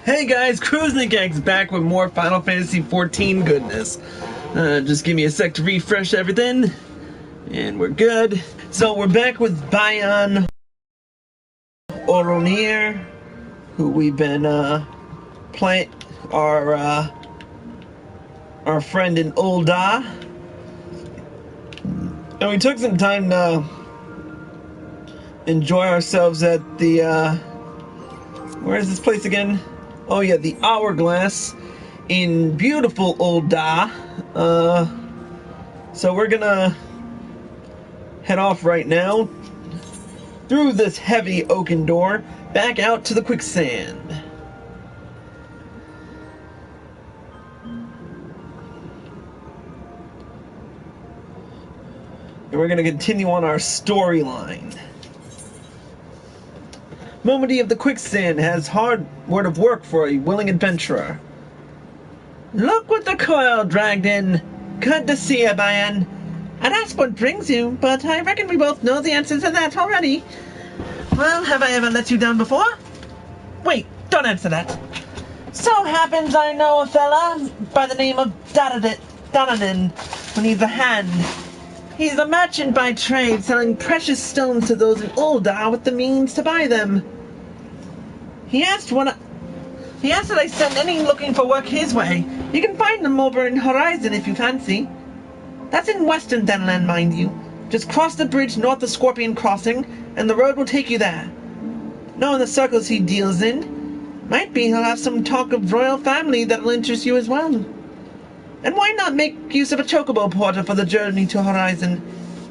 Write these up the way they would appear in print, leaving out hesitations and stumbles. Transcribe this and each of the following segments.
Hey guys, Cruznik's back with more Final Fantasy XIV goodness. Just give me a sec to refresh everything, and we're good. So we're back with Bayan Oronir, who we've been playing our friend in Ul'dah, and we took some time to enjoy ourselves at the where is this place again? Oh yeah, the Hourglass in beautiful Ul'dah. So we're gonna head off right now through this heavy oaken door back out to the quicksand. And we're gonna continue on our storyline. Momody of the Quicksand has hard word of work for a willing adventurer. Look what the coil dragged in. Good to see you, Bayan. I'd ask what brings you, but I reckon we both know the answer to that already. Well, have I ever let you down before? Wait, don't answer that. So happens I know a fella by the name of Donovan who needs a hand. He's a merchant by trade, selling precious stones to those in Ul'dah with the means to buy them. He asked that I send any looking for work his way. You can find them over in Horizon if you fancy. That's in Western Denland, mind you. Just cross the bridge north of Scorpion Crossing, and the road will take you there. Knowing the circles he deals in, might be he'll have some talk of royal family that'll interest you as well. And why not make use of a chocobo porter for the journey to Horizon?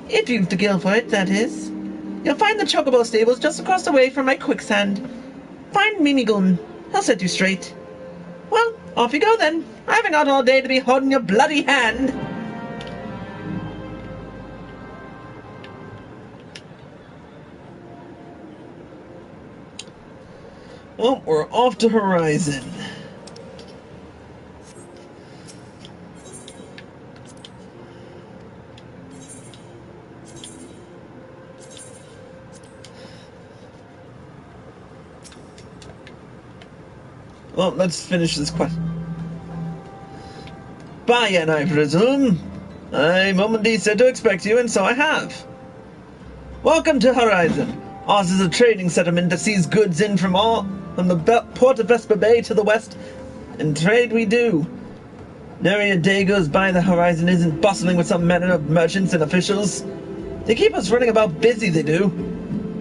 If you've the gil for it, that is. You'll find the chocobo stables just across the way from my quicksand. Find Minigun. He'll set you straight. Well, off you go then. I haven't got all day to be holding your bloody hand. Well, we're off to Horizon. Well, let's finish this quest. Bayan, I presume. I momentarily said to expect you, and so I have. Welcome to Horizon. Ours is a trading settlement that sees goods in from the port of Vesper Bay to the west, and trade we do. Nary a day goes by the Horizon isn't bustling with some manner of merchants and officials. They keep us running about busy, they do.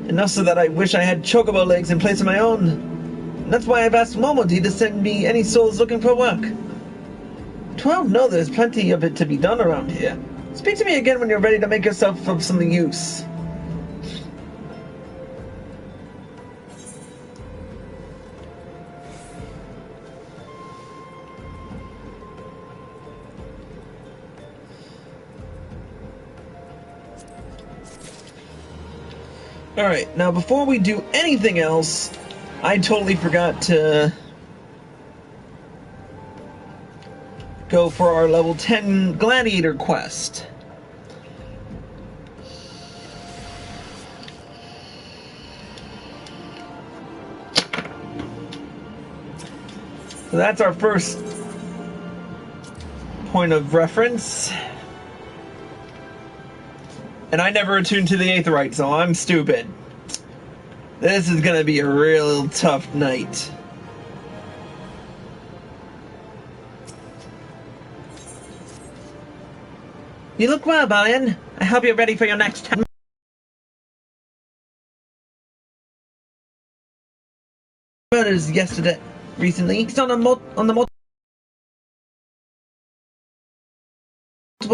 Enough so that I wish I had chocobo legs in place of my own. That's why I've asked Momodi to send me any souls looking for work. 12 know there's plenty of it to be done around here. Speak to me again when you're ready to make yourself of some use. Alright, now before we do anything else, I totally forgot to go for our level 10 gladiator quest. So that's our first point of reference. And I never attuned to the Aetheryte, so I'm stupid. This is gonna be a real tough night. You look well, Bayan. I hope you're ready for your next 10 murders recently. It's on the multiple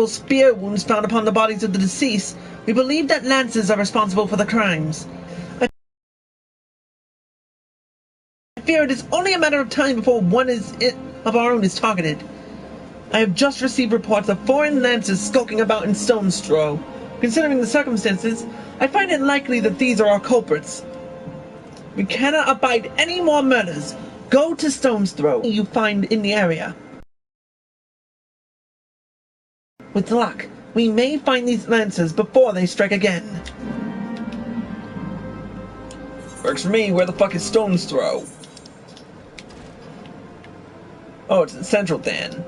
spear wounds found upon the bodies of the deceased. We believe that lances are responsible for the crimes. I fear it is only a matter of time before one of our own is targeted. I have just received reports of foreign lances skulking about in Stone's Throw. Considering the circumstances, I find it likely that these are our culprits. We cannot abide any more murders. Go to Stone's Throw you find in the area. With luck, we may find these lances before they strike again. Works for me. Where the fuck is Stone's Throw? Oh, it's in Central Dan.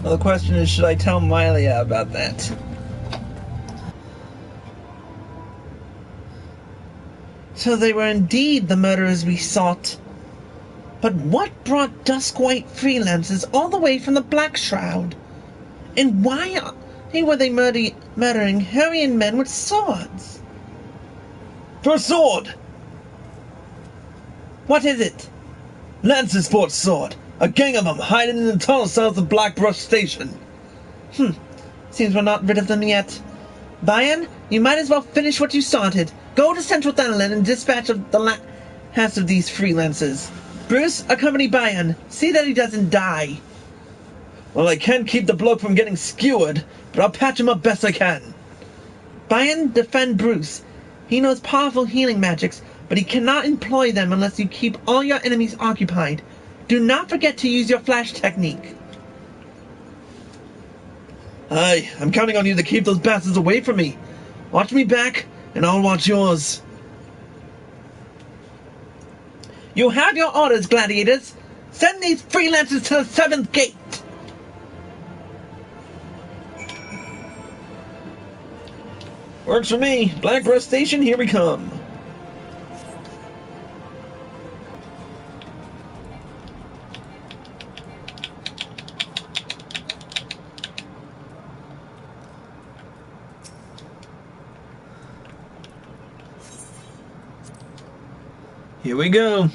Well, the question is, should I tell Mylia about that? So they were indeed the murderers we sought. But what brought dusk-white freelancers all the way from the Black Shroud? And why were they murdering Hurrian men with swords? For a sword! What is it? Lance's Fort sword. A gang of them hiding in the tunnel south of Blackbrush Station. Seems we're not rid of them yet. Bayan, you might as well finish what you started. Go to Central Thanalan and dispatch of the last of these freelancers. Bruce, accompany Bayan. See that he doesn't die. Well, I can't keep the bloke from getting skewered, but I'll patch him up best I can. Bayan, defend Bruce. He knows powerful healing magics, but he cannot employ them unless you keep all your enemies occupied. Do not forget to use your flash technique. Aye, I'm counting on you to keep those bastards away from me. Watch me back, and I'll watch yours. You have your orders, gladiators. Send these freelancers to the 7th gate. Works for me. Blackbrush Station, here we come. Here we go.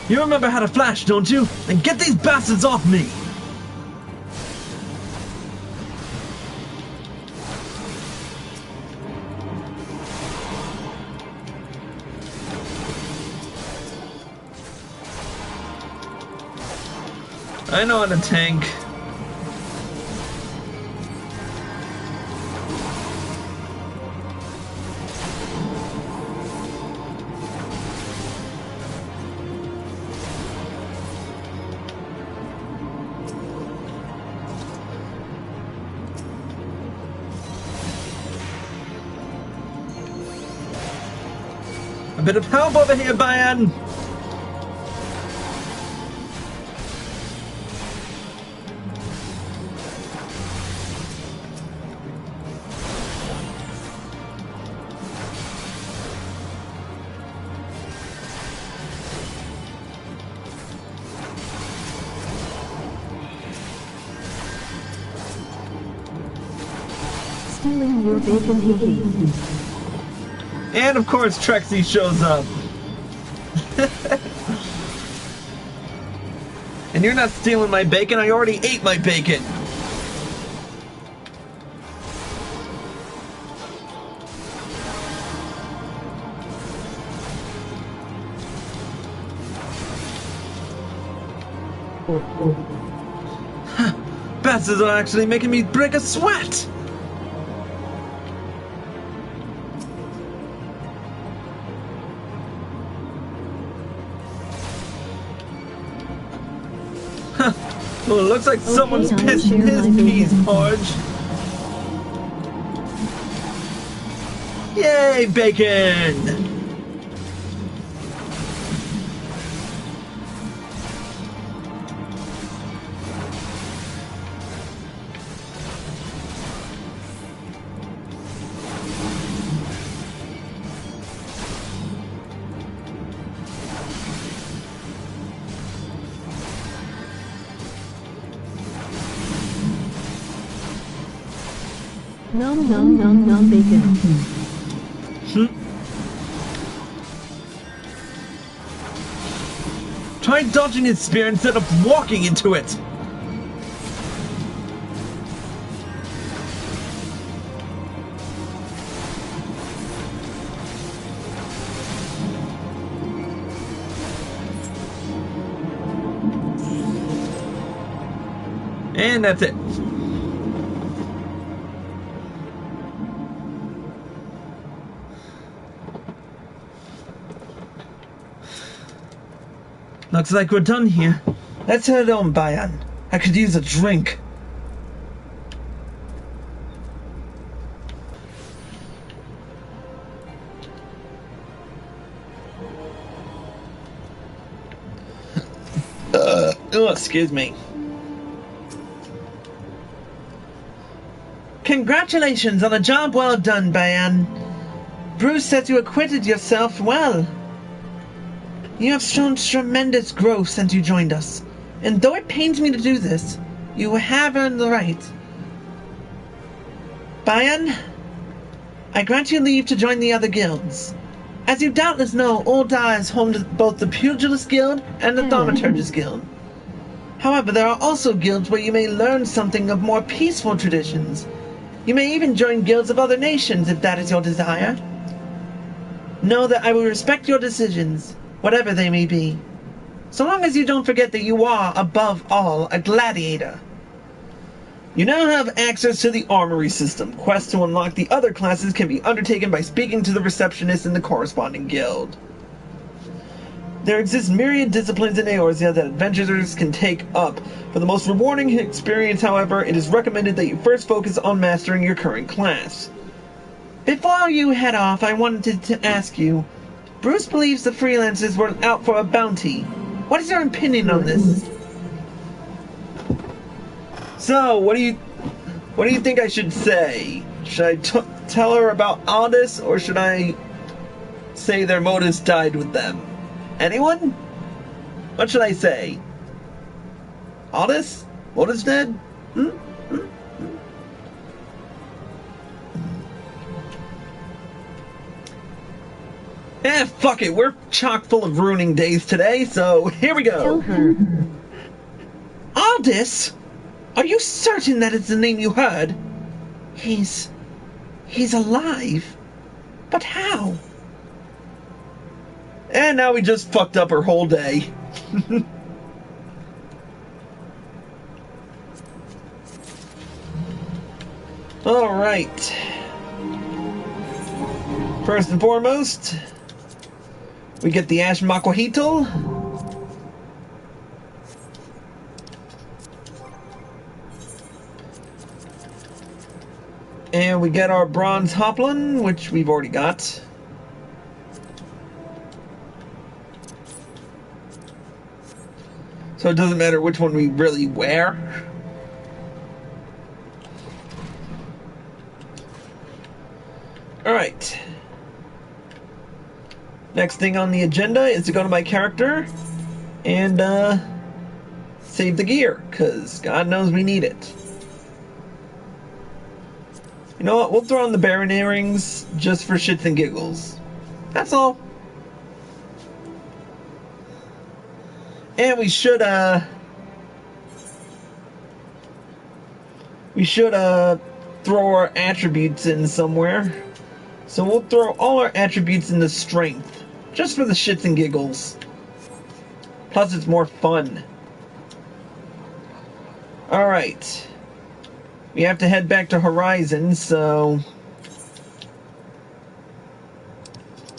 You remember how to flash, don't you? Then get these bastards off me! I know how to tank. A bit of help over here, Bayan! Stealing your bacon hickeys. And of course Trexie shows up. And you're not stealing my bacon, I already ate my bacon. bastards are actually making me break a sweat! Well, it looks like someone's pissed in his peas porridge. Yay, bacon! Nom nom nom nom bacon. Try dodging his spear instead of walking into it! And that's it. Looks like we're done here. Let's head on, Bayan. I could use a drink. Oh, excuse me. Congratulations on a job well done, Bayan. Bruce says you acquitted yourself well. You have shown tremendous growth since you joined us, and though it pains me to do this, you have earned the right. Bayan, I grant you leave to join the other guilds. As you doubtless know, Ul'dah is home to both the Pugilist Guild and the Thaumaturgist Guild. However, there are also guilds where you may learn something of more peaceful traditions. You may even join guilds of other nations if that is your desire. Know that I will respect your decisions, whatever they may be, so long as you don't forget that you are, above all, a gladiator. You now have access to the armory system. Quests to unlock the other classes can be undertaken by speaking to the receptionist in the corresponding guild. There exist myriad disciplines in Eorzea that adventurers can take up. For the most rewarding experience, however, it is recommended that you first focus on mastering your current class. Before you head off, I wanted to ask you, Bruce believes the freelancers were out for a bounty. What is your opinion on this? So, what do you think I should say? Should I tell her about Ul'dah, or should I say their motives died with them? Anyone? What should I say? Ul'dah? Motives dead? Eh, fuck it. We're chock full of ruining days today, so here we go. Ul'dah? Are you certain that it's the name you heard? He's alive. But how? And now we just fucked up her whole day. Alright. First and foremost, we get the Ash Makwahitl. And we get our Bronze Hoplin, which we've already got. So it doesn't matter which one we really wear. Alright. Next thing on the agenda is to go to my character and save the gear, because God knows we need it. You know what? We'll throw on the Baron earrings just for shits and giggles. That's all. And we should throw our attributes in somewhere. So we'll throw all our attributes into strength, just for the shits and giggles. Plus it's more fun. Alright. we have to head back to Horizon, so...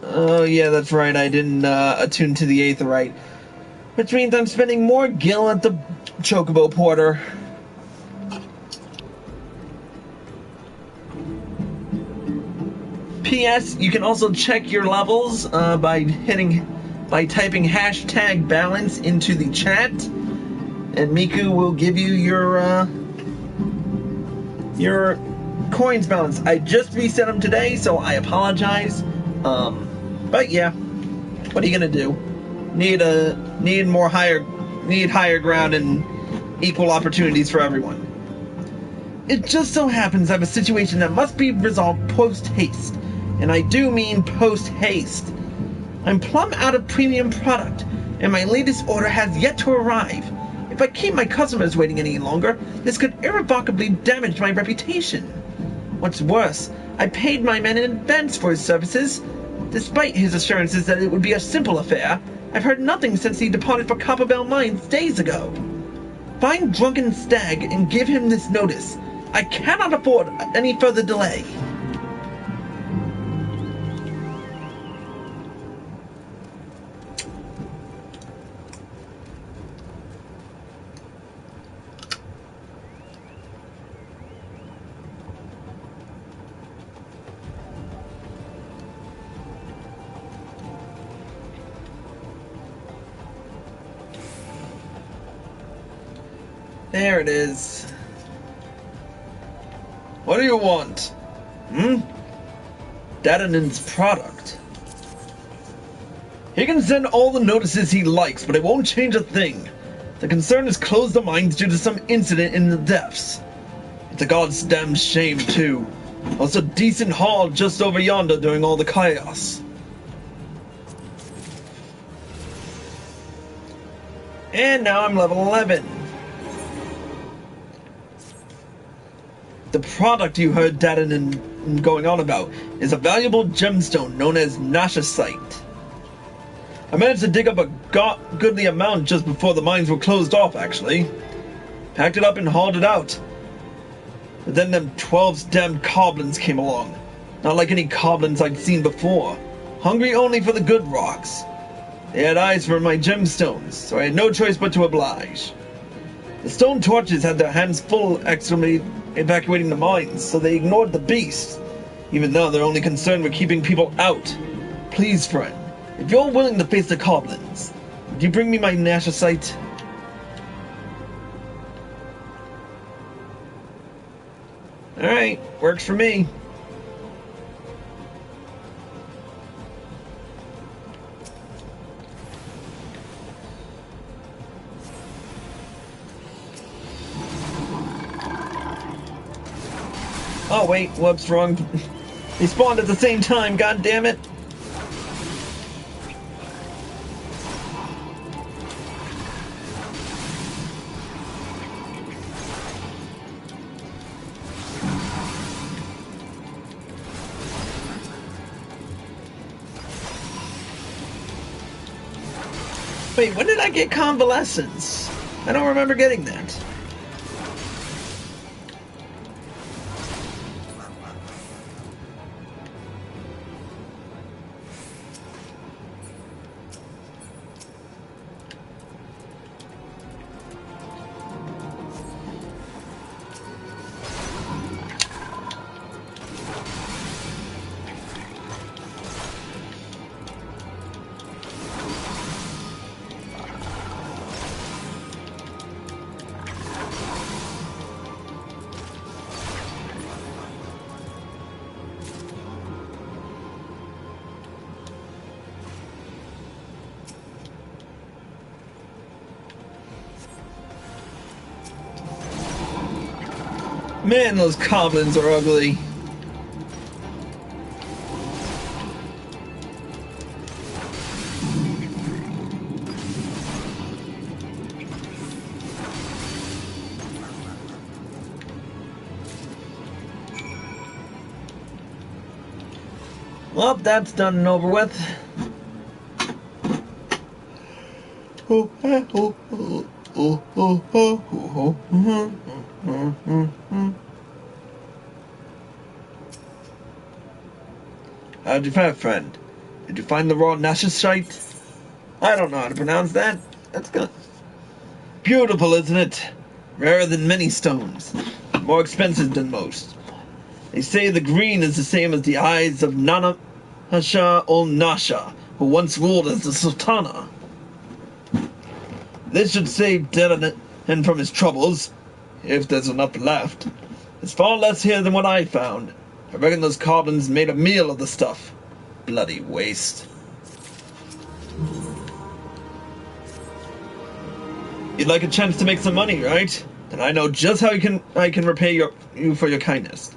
Oh, yeah, that's right, I didn't attune to the Aetherite. Which means I'm spending more gil at the Chocobo Porter. P.S. You can also check your levels by typing hashtag balance into the chat, and Miku will give you your coins balance. I just reset them today, so I apologize. But yeah, what are you gonna do? Need higher ground and equal opportunities for everyone. It just so happens I have a situation that must be resolved post-haste. And I do mean post-haste. I'm plumb out of premium product, and my latest order has yet to arrive. If I keep my customers waiting any longer, this could irrevocably damage my reputation. What's worse, I paid my man in advance for his services. Despite his assurances that it would be a simple affair, I've heard nothing since he departed for Copperbell Mines days ago. Find Drunken Stag and give him this notice. I cannot afford any further delay. There it is. What do you want? Dadanen's product. He can send all the notices he likes, but it won't change a thing. The concern is closed the mines due to some incident in the depths. It's a goddamn shame, too. Also, decent haul just over yonder during all the chaos. And now I'm level 11. The product you heard Dadanen going on about is a valuable gemstone known as Nashasite. I managed to dig up a goodly amount just before the mines were closed off, actually. Packed it up and hauled it out. But then them 12 damned goblins came along. Not like any goblins I'd seen before. Hungry only for the good rocks. They had eyes for my gemstones, so I had no choice but to oblige. The stone torches had their hands full evacuating the mines, so they ignored the beast. Even though they're only concerned with keeping people out. Please, friend, if you're willing to face the goblins, would you bring me my Nashasite? Alright, works for me. Oh wait, whoops, wrong. They spawned at the same time, god damn it. Wait, when did I get convalescence? I don't remember getting that. Man, those goblins are ugly. Well, that's done and over with. How'd you fare, friend? Did you find the raw Nashashite? I don't know how to pronounce that. That's good. Beautiful, isn't it? Rarer than many stones. More expensive than most. They say the green is the same as the eyes of Nana Hasha ul Nasha, who once ruled as the Sultana. This should save Dedan from his troubles, if there's enough left. It's far less here than what I found. I reckon those goblins made a meal of the stuff. Bloody waste. You'd like a chance to make some money, right? Then I know just how I can repay you for your kindness.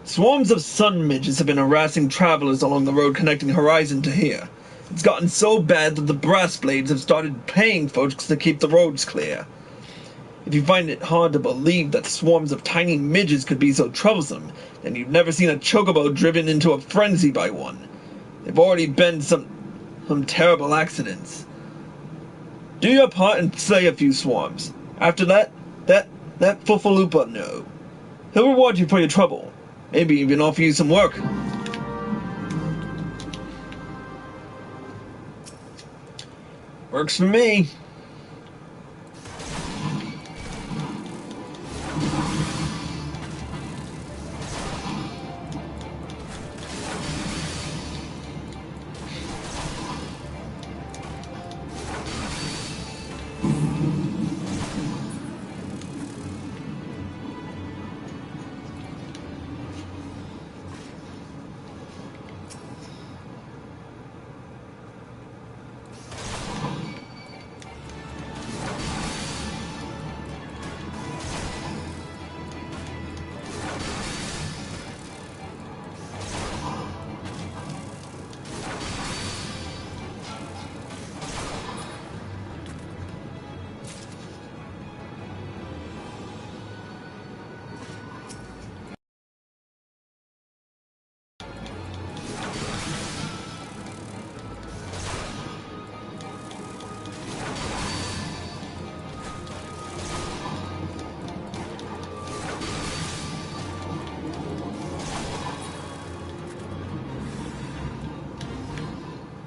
Swarms of sun midges have been harassing travelers along the road connecting Horizon to here. It's gotten so bad that the brass blades have started paying folks to keep the roads clear. If you find it hard to believe that swarms of tiny midges could be so troublesome, then you've never seen a chocobo driven into a frenzy by one. There've already been some terrible accidents. Do your part and slay a few swarms. After that Fufalupa no. He'll reward you for your trouble. Maybe even offer you some work. Works for me.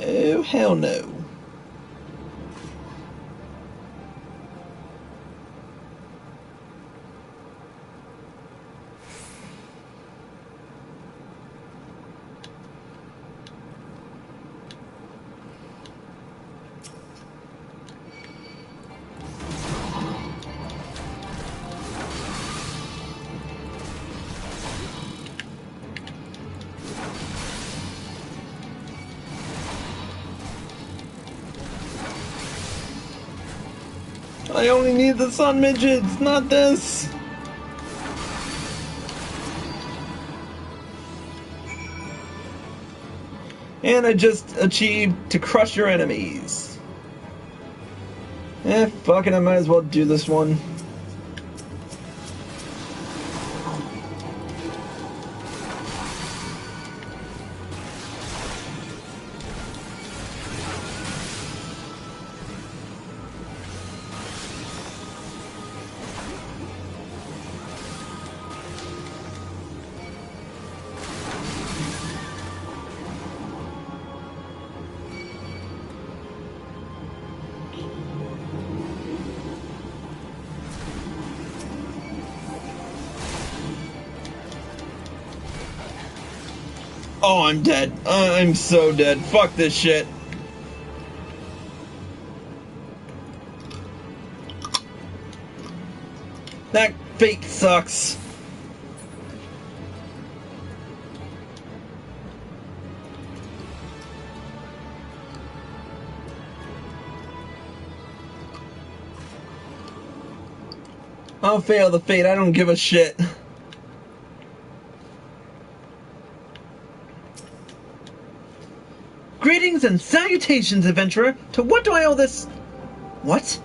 Oh, hell no. I only need the sun midgets, not this. And I just achieved to crush your enemies. Fuck it, I might as well do this one. Oh, I'm dead. I'm so dead. Fuck this shit. That fate sucks. I'll fail the fate. I don't give a shit. Greetings and salutations, adventurer. To what do I owe this? What?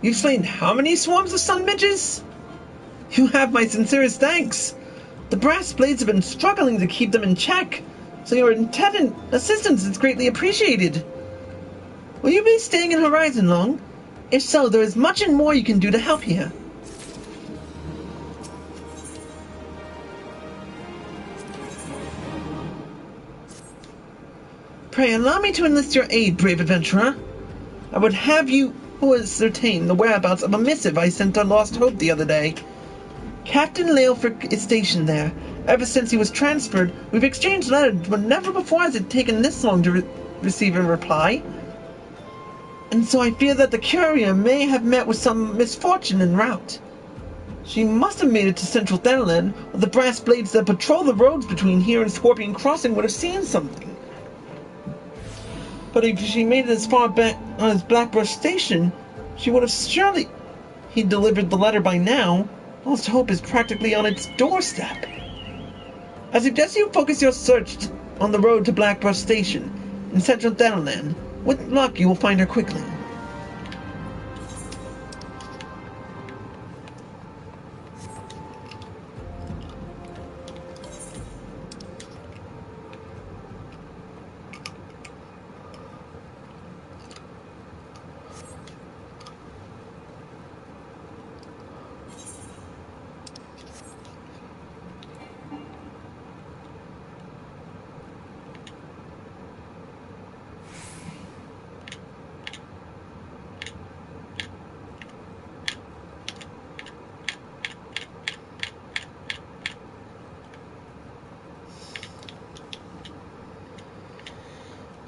You've slain how many swarms of sun midges? You have my sincerest thanks. The brass blades have been struggling to keep them in check, so your intended assistance is greatly appreciated. Will you be staying in Horizon long? If so, there is much and more you can do to help here. Pray allow me to enlist your aid, brave adventurer. I would have you ascertain the whereabouts of a missive I sent to Lost Hope the other day. Captain Leofric is stationed there. Ever since he was transferred, we've exchanged letters, but never before has it taken this long to receive a reply. And so I fear that the courier may have met with some misfortune en route. She must have made it to Central Thanalan, or the brass blades that patrol the roads between here and Scorpion Crossing would have seen something. But if she made it as far back as Blackbrush Station, she would have surely... He delivered the letter by now. Lost Hope is practically on its doorstep. I suggest you focus your search on the road to Blackbrush Station in Central Thanalan. With luck, you will find her quickly.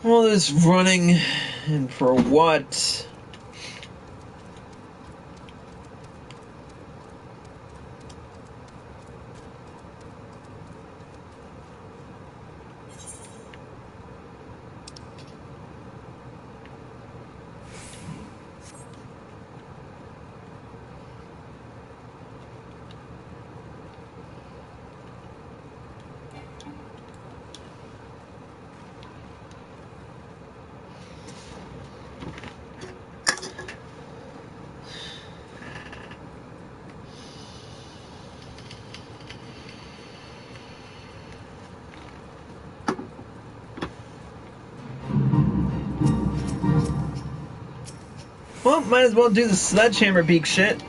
All this running, and for what? Well, might as well do the sledgehammer beak shit.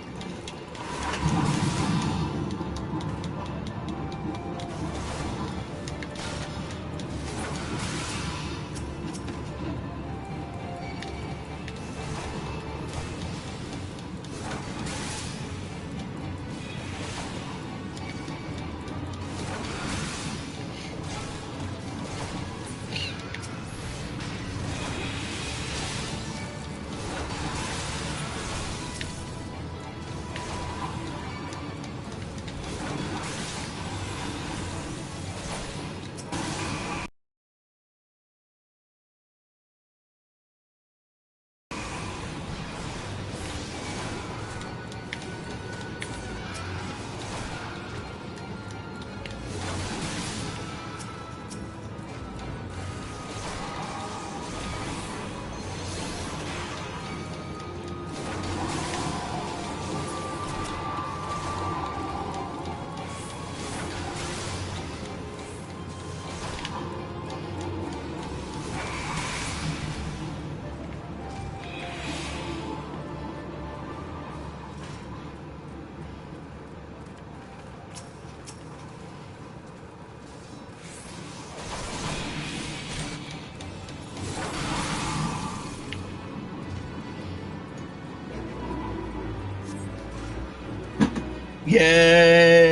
Yay!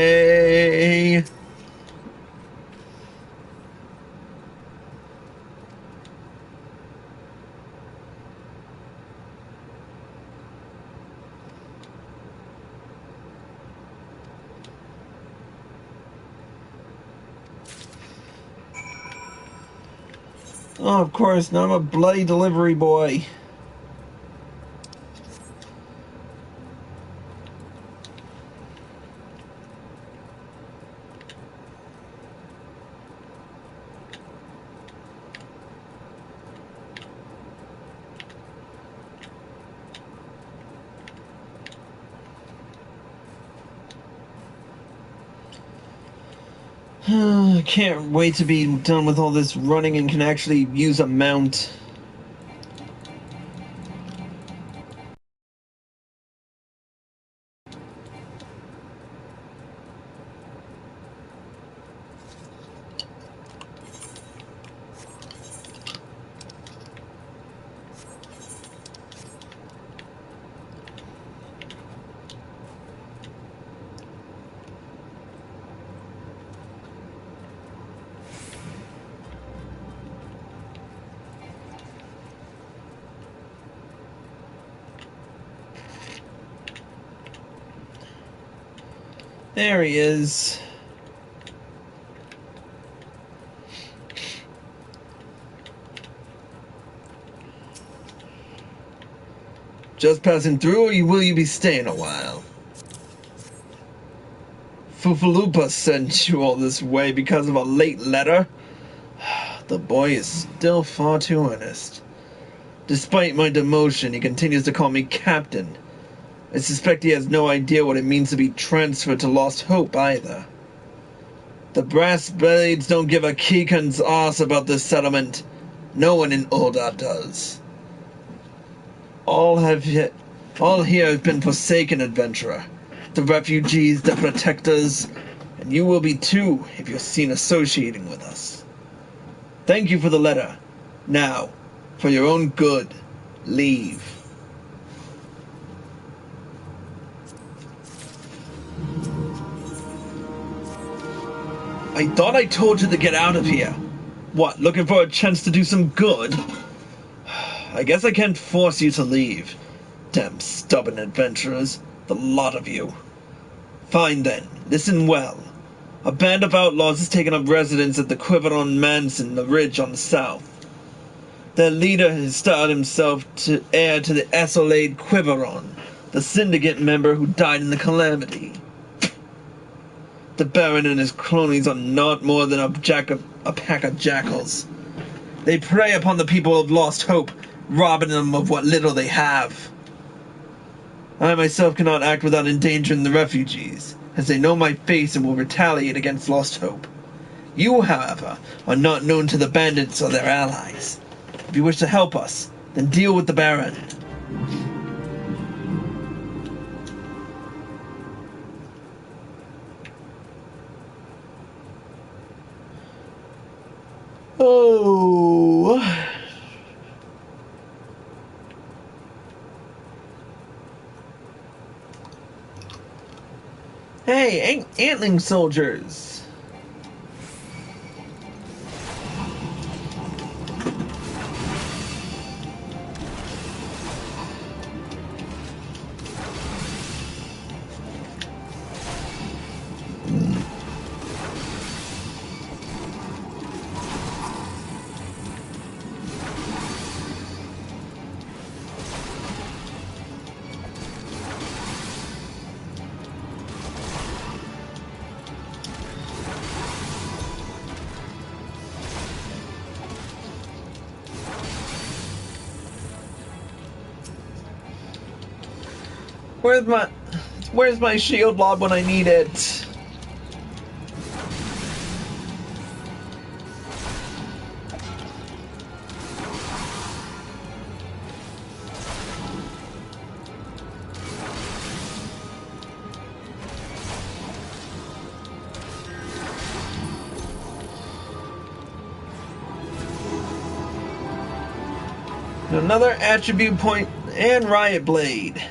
Oh, of course, now I'm a bloody delivery boy. I can't wait to be done with all this running and can actually use a mount. There he is. Just passing through, or will you be staying a while? Fufalupa sent you all this way because of a late letter? The boy is still far too earnest. Despite my demotion, he continues to call me Captain. I suspect he has no idea what it means to be transferred to Lost Hope either. The brass blades don't give a Kikan's ass about this settlement. No one in Ul'dah does. All here have been forsaken, adventurer. The refugees, the protectors, and you will be too if you're seen associating with us. Thank you for the letter. Now, for your own good, leave. I thought I told you to get out of here. What, looking for a chance to do some good? I guess I can't force you to leave. Damn stubborn adventurers, the lot of you. Fine then, listen well. A band of outlaws has taken up residence at the Quiveron Mansion, the ridge on the south. Their leader has styled himself to heir to the Essolade Quiveron, the syndicate member who died in the calamity. The Baron and his cronies are not more than a pack of jackals. They prey upon the people of Lost Hope, robbing them of what little they have. I myself cannot act without endangering the refugees, as they know my face and will retaliate against Lost Hope. You, however, are not known to the bandits or their allies. If you wish to help us, then deal with the Baron. Oh. Hey, antling soldiers. Where's my shield lob when I need it? Another attribute point and riot blade.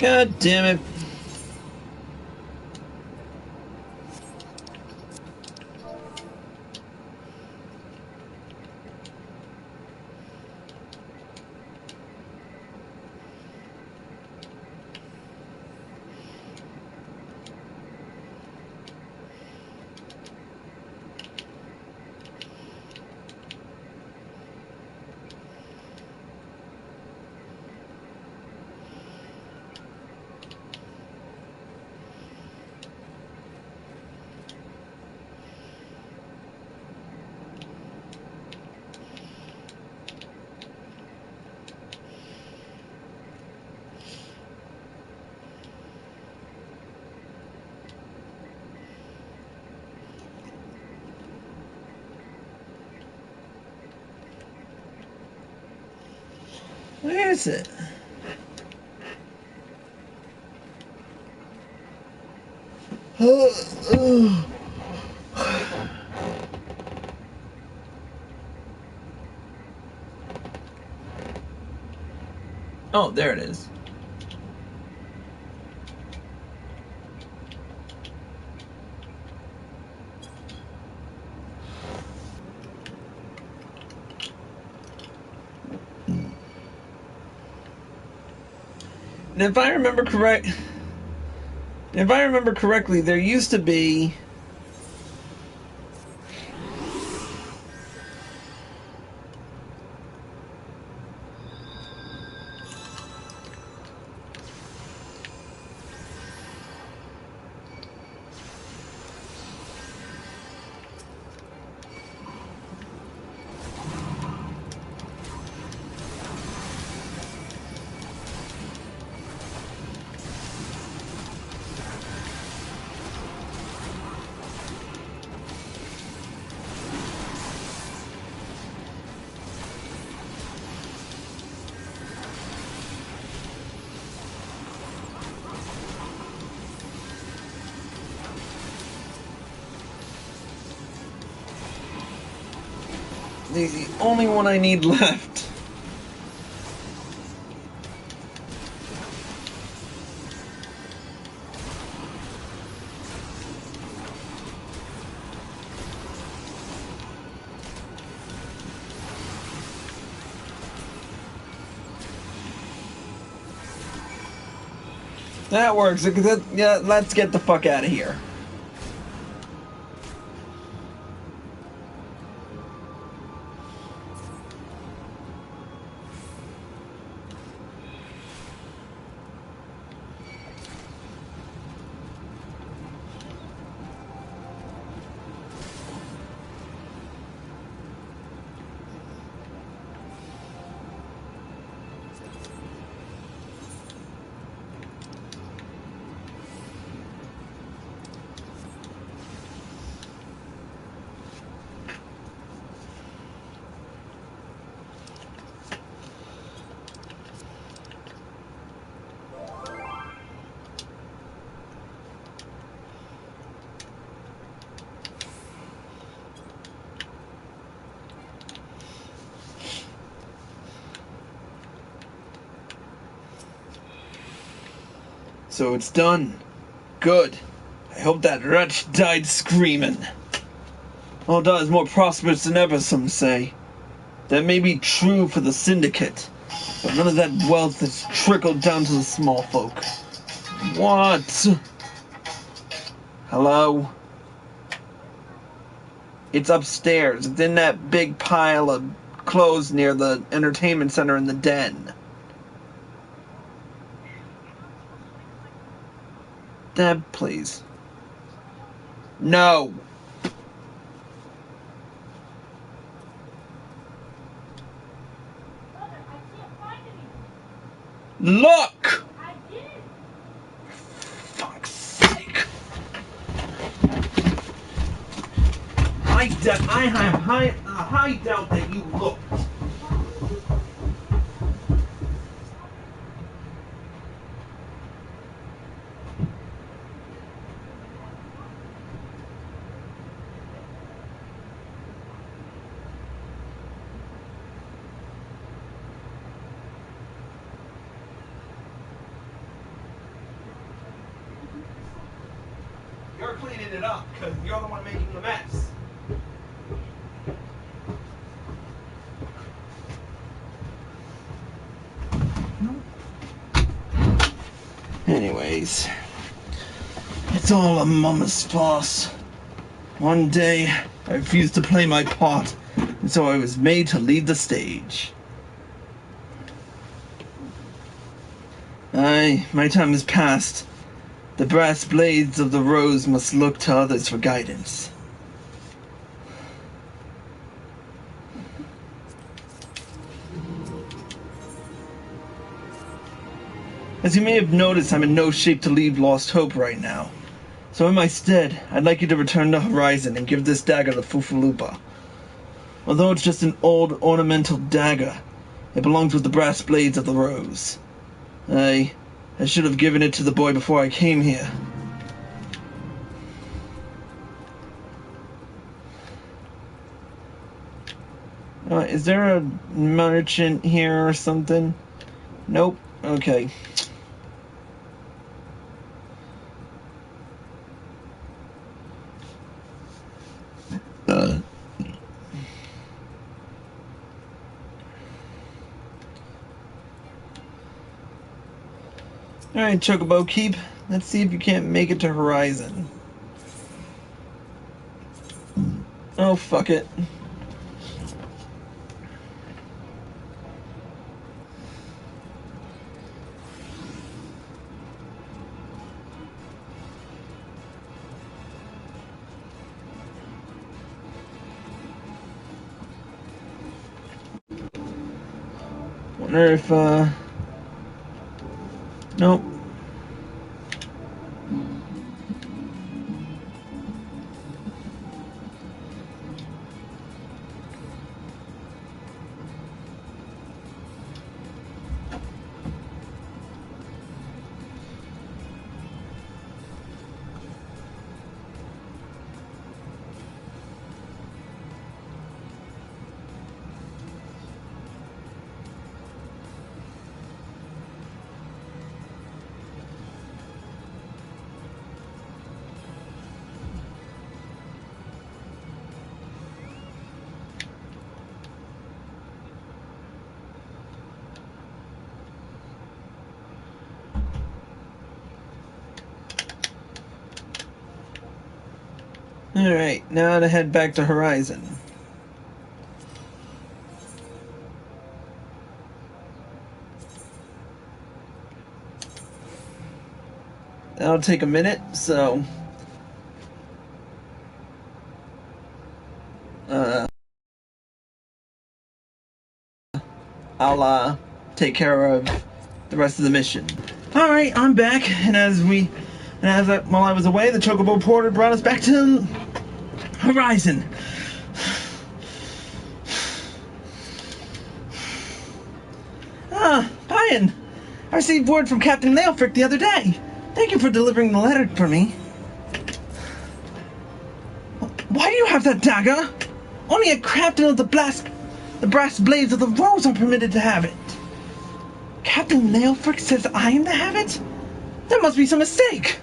God damn it. Where is it? Oh, there it is. And if I remember correctly, there used to be the only one I need left. That works. Yeah, let's get the fuck out of here. So it's done. Good. I hope that wretch died screaming. Ul'dah is more prosperous than ever, some say. That may be true for the Syndicate, but none of that wealth has trickled down to the small folk. What? Hello? It's upstairs. It's in that big pile of clothes near the entertainment center in the den. Deb, please. No. Look! Fuck's sake. I have high doubt that you looked. cleaning it up, because you're the one making the mess. Anyways, it's all a mama's farce. One day, I refused to play my part, and so I was made to leave the stage. Aye, my time has passed. The brass blades of the rose must look to others for guidance. As you may have noticed, I'm in no shape to leave Lost Hope right now. So in my stead, I'd like you to return to Horizon and give this dagger to Fufalupa. Although it's just an old ornamental dagger, it belongs with the brass blades of the rose. I should have given it to the boy before I came here. Is there a merchant here or something? Nope. Okay. Alright, Chocobo Keep. Let's see if you can't make it to Horizon. Oh, fuck it. Wonder if, nope. Alright, now to head back to Horizon. That'll take a minute, so... I'll, take care of the rest of the mission. Alright, I'm back, and while I was away, the Chocobo Porter brought us back to Horizon. Bayan! I received word from Captain Leofric the other day. Thank you for delivering the letter for me. Why do you have that dagger? Only a captain of the brass blades of the rose are permitted to have it. Captain Leofric says I am to have it? There must be some mistake.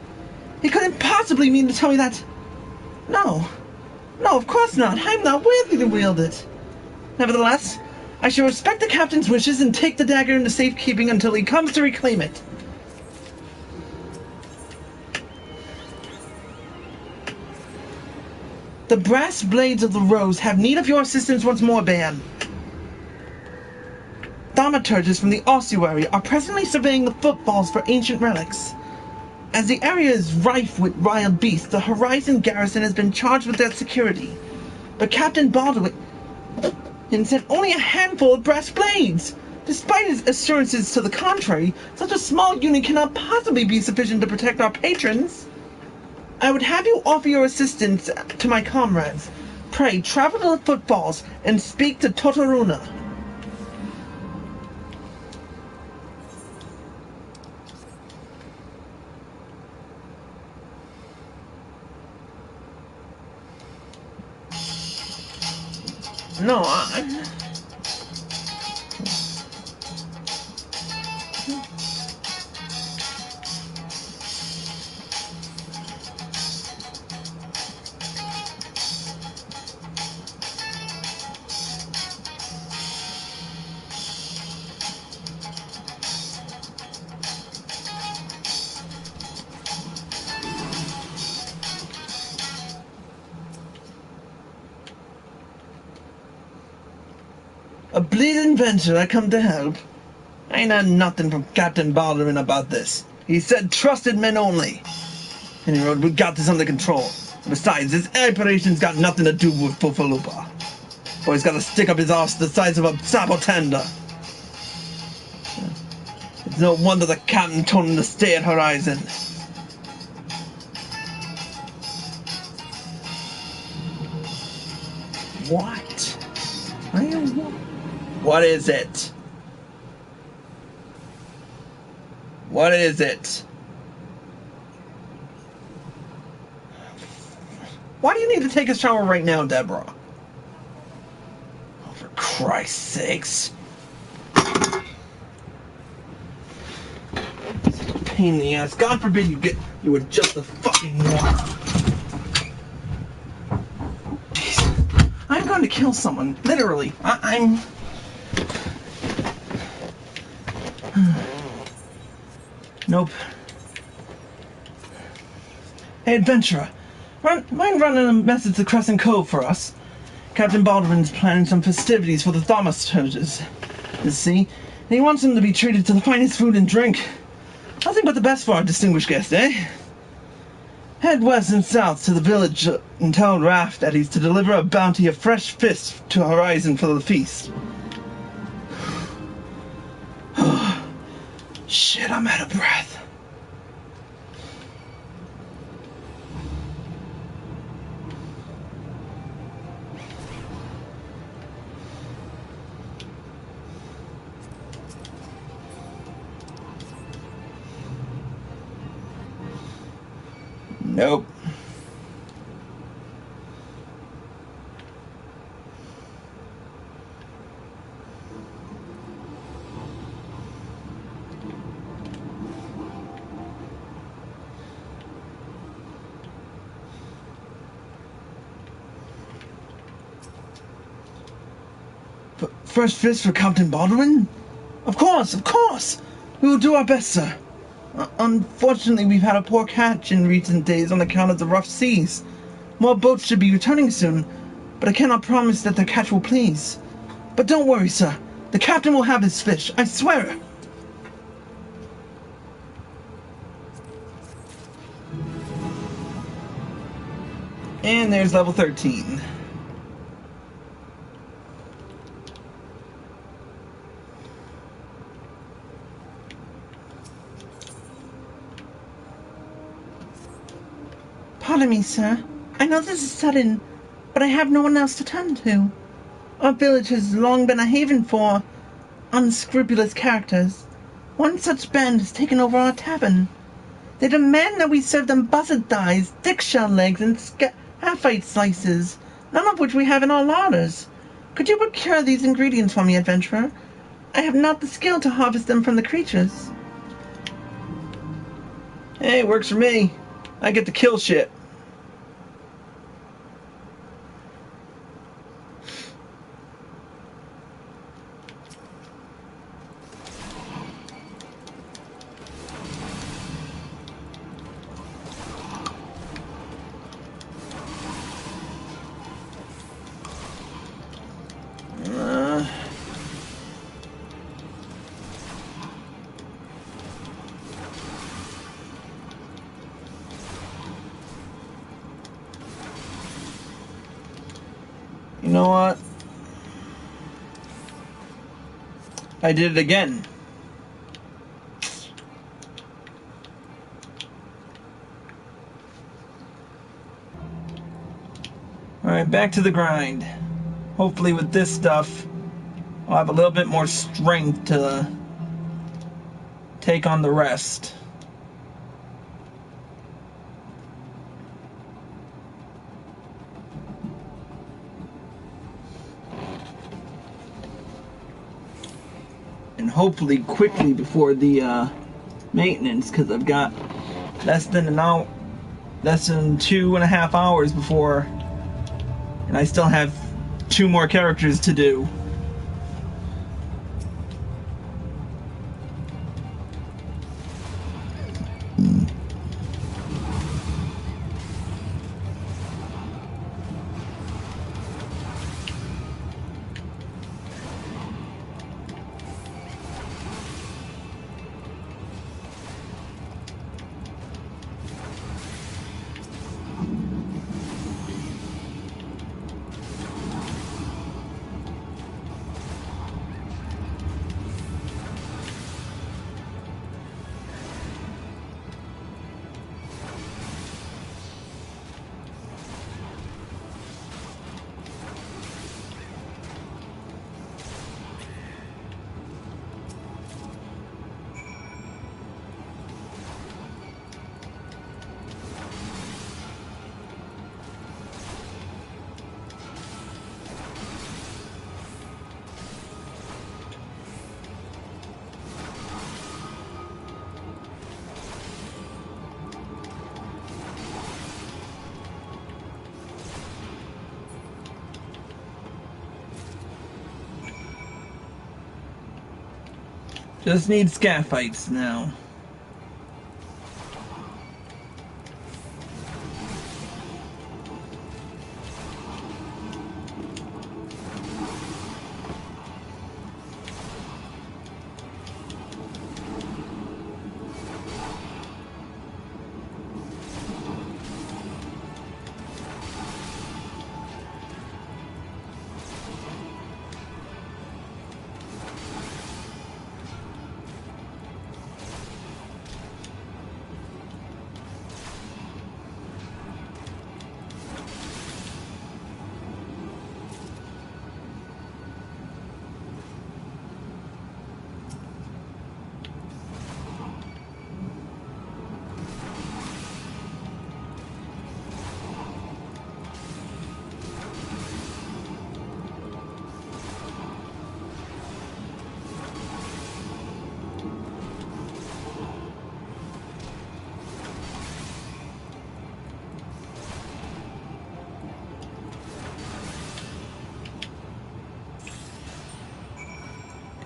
He couldn't possibly mean to tell me that. No, of course not. I'm not worthy to wield it. Nevertheless, I shall respect the captain's wishes and take the dagger into safekeeping until he comes to reclaim it. The brass blades of the rose have need of your assistance once more, Bayan. Thaumaturges from the ossuary are presently surveying the footfalls for ancient relics. As the area is rife with wild beasts, the Horizon garrison has been charged with their security. But Captain Baldwin sent only a handful of brass blades. Despite his assurances to the contrary, such a small unit cannot possibly be sufficient to protect our patrons. I would have you offer your assistance to my comrades. Pray, travel to the footfalls and speak to Totoruna. No, A bleeding venture I come to help. I ain't heard nothing from Captain Baldwin about this. He said trusted men only. Anyway, we got this under control. Besides, this operation's got nothing to do with Fufalupa. Boy's gotta stick up his arse the size of a sapotenda. It's no wonder the captain told him to stay at Horizon. What? What is it? What is it? Why do you need to take a shower right now, Deborah? Oh, for Christ's sakes. Pain in the ass. God forbid you were just the fucking one. I'm going to kill someone. Literally. I'm... Nope. Hey, adventurer. Mind running a message to Crescent Cove for us? Captain Baldwin's planning some festivities for the thaumaturges. You see? And he wants them to be treated to the finest food and drink. Nothing but the best for our distinguished guest, eh? Head west and south to the village and tell Raft that he's to deliver a bounty of fresh fish to Horizon for the feast. Shit, I'm out of breath. Nope. Fresh fish for Captain Baldwin? Of course, of course! We will do our best, sir. Unfortunately, we've had a poor catch in recent days on account of the rough seas. More boats should be returning soon, but I cannot promise that the catch will please. But don't worry, sir. The captain will have his fish, I swear. And there's level 13. Pardon me, sir. I know this is sudden, but I have no one else to turn to. Our village has long been a haven for unscrupulous characters. One such band has taken over our tavern. They demand that we serve them buzzard thighs, dick shell legs, and half-eaten slices, none of which we have in our larders. Could you procure these ingredients for me, adventurer? I have not the skill to harvest them from the creatures. Hey, works for me. I get to kill shit. You know what? I did it again. Alright, back to the grind. Hopefully with this stuff, I'll have a little bit more strength to take on the rest. And hopefully quickly before the maintenance, because I've got less than 2.5 hours before, and I still have 2 more characters to do. Just need scaphites now.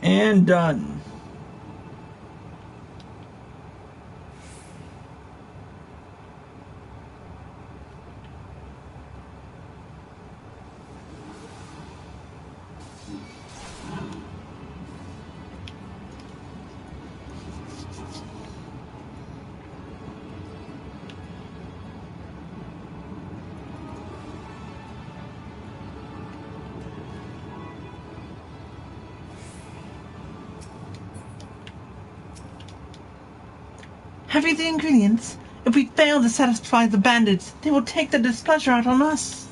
And done. Have you the ingredients? If we fail to satisfy the bandits, they will take their displeasure out on us.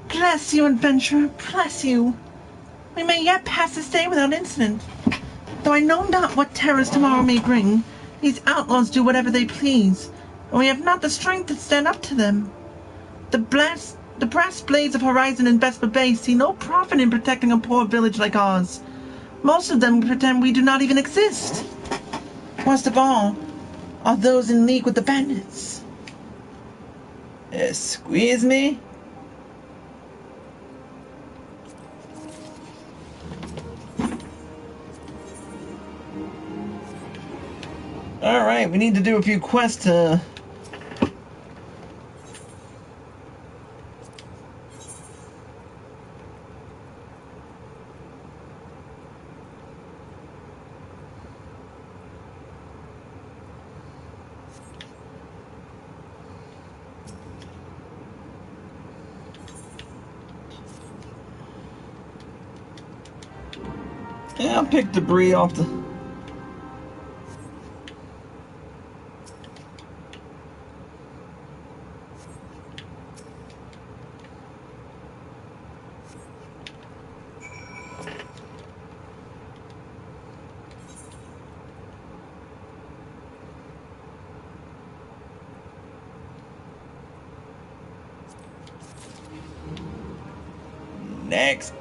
Bless you, adventurer, bless you. We may yet pass this day without incident. Though I know not what terrors tomorrow may bring, these outlaws do whatever they please, and we have not the strength to stand up to them. The brass blades of Horizon and Vespa Bay see no profit in protecting a poor village like ours. Most of them pretend we do not even exist. Worst of all are those in league with the bandits. Squeeze me? Alright, we need to do a few quests to... Yeah, I'll pick debris off the... Next.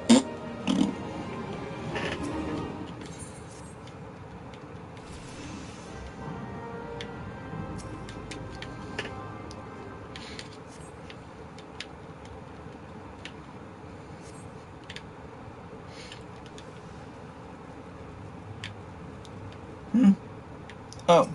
Oh.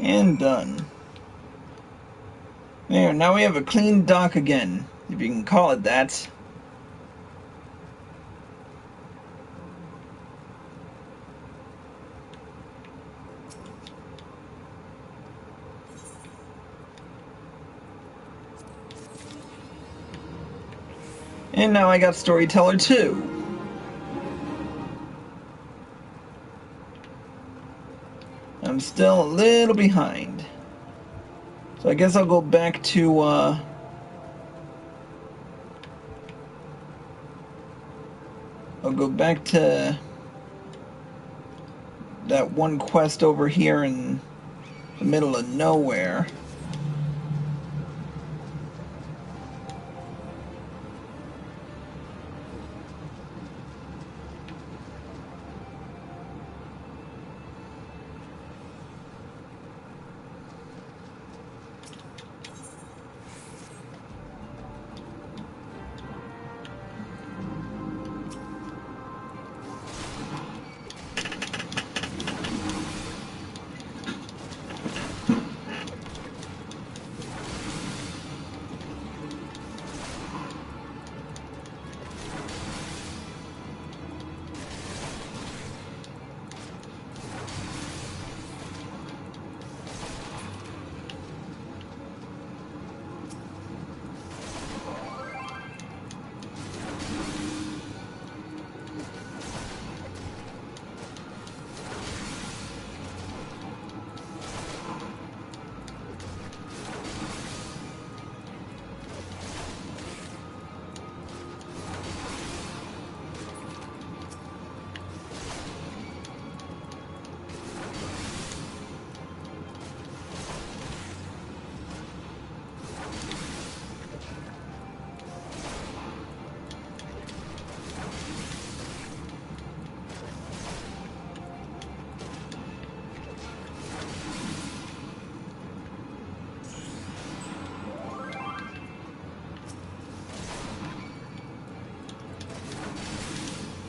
And done. There, now we have a clean dock again, if you can call it that. And now I got Storyteller 2. I'm still a little behind. So I guess I'll go back to, I'll go back to that one quest over here in the middle of nowhere.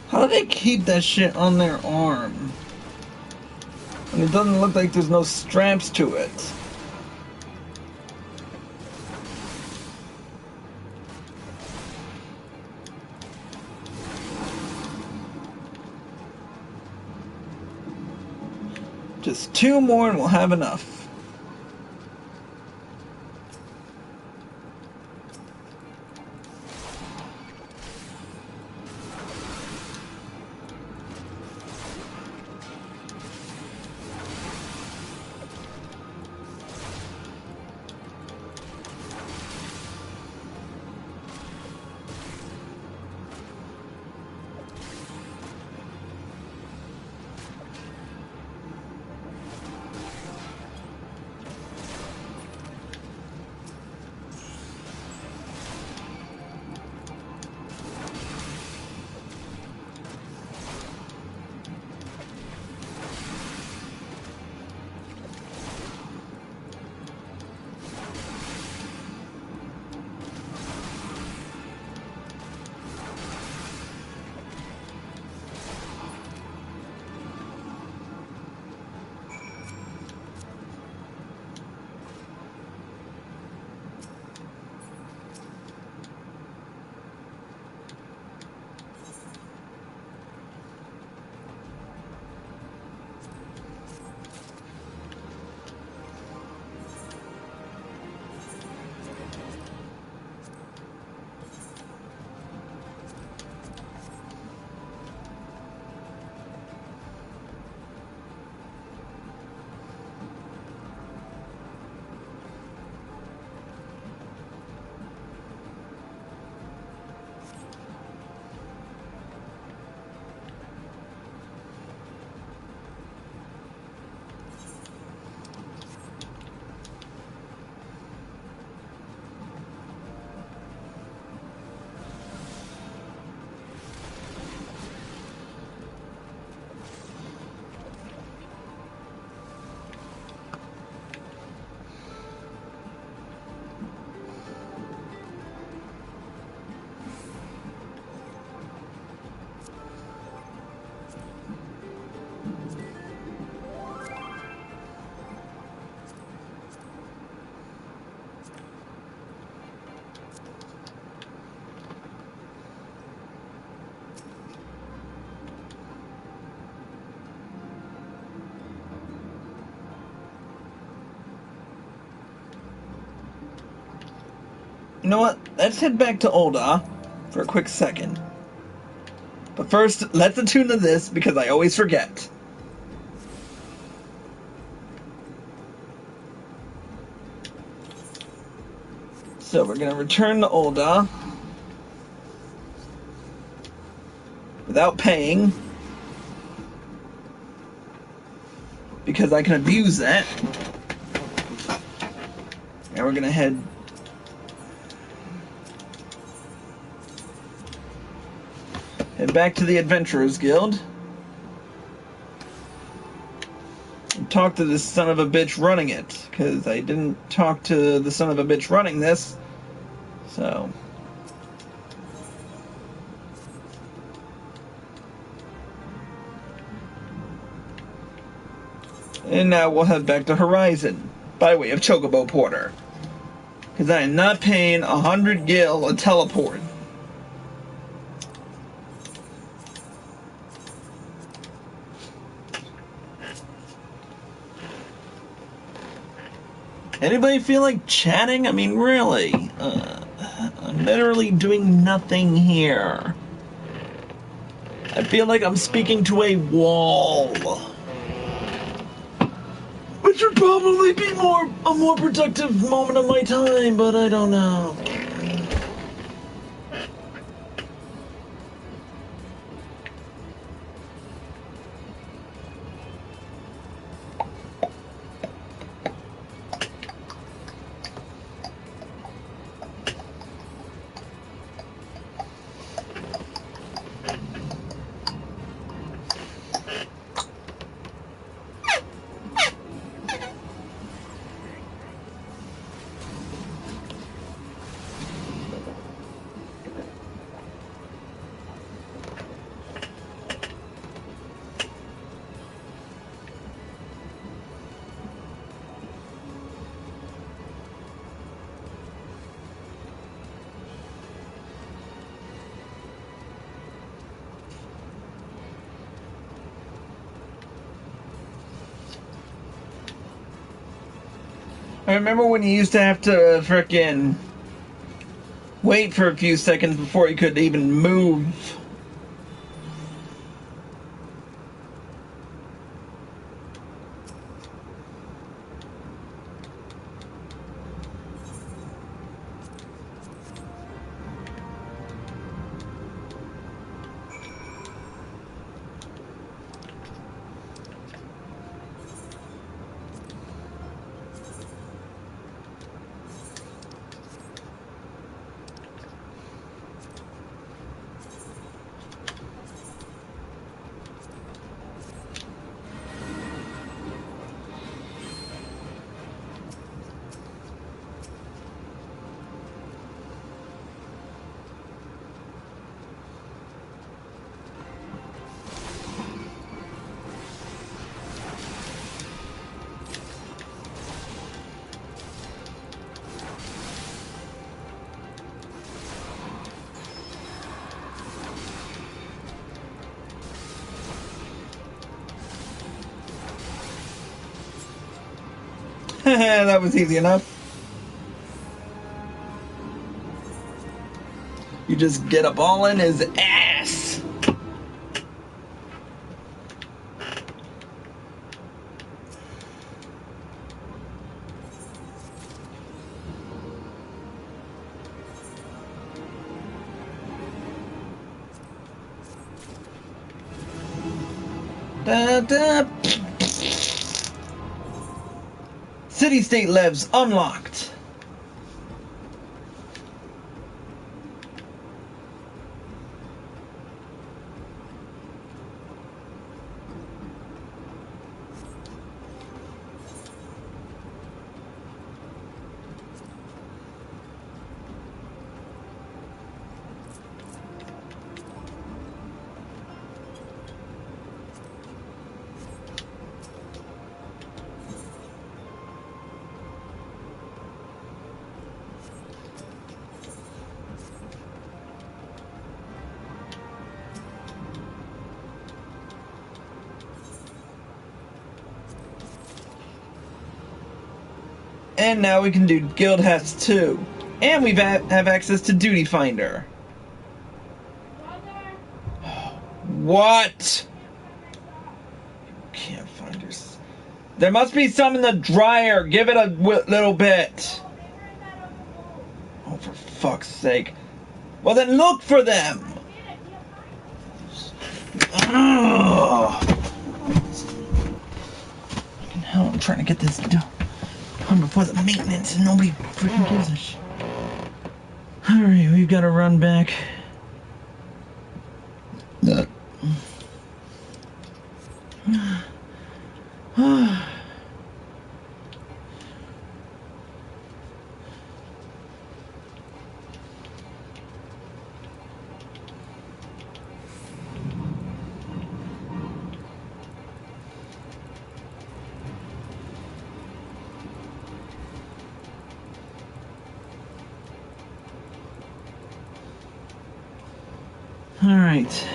How do they keep that shit on their arm? And it doesn't look like there's no straps to it. Just 2 more and we'll have enough. You know what? Let's head back to Ul'dah for a quick second. But first, let's attune to this because I always forget. So we're gonna return to Ul'dah without paying, because I can abuse that. And we're gonna head back to the Adventurers Guild and talk to this son of a bitch running it, because I didn't talk to the son of a bitch running this. So and now we'll head back to Horizon by way of Chocobo Porter, because I am not paying 100 gil a teleport. Anybody feel like chatting? I mean, really? I'm literally doing nothing here. I feel like I'm speaking to a wall. Which would probably be a more productive moment of my time, but I don't know. I remember when you used to have to frickin' wait for a few seconds before you could even move. That was easy enough. You just get up all in his ass. Da, da. City-state levs unlocked. And now we can do Guild Hats too. And we have access to Duty Finder. What? Can't find her. There must be some in the dryer. Give it a little bit. Oh fuck's sake. Well, then look for them! Ugh. Fucking hell, I'm trying to get this done before the maintenance and nobody freaking gives a shit. Alright, we've got to run back. Alright.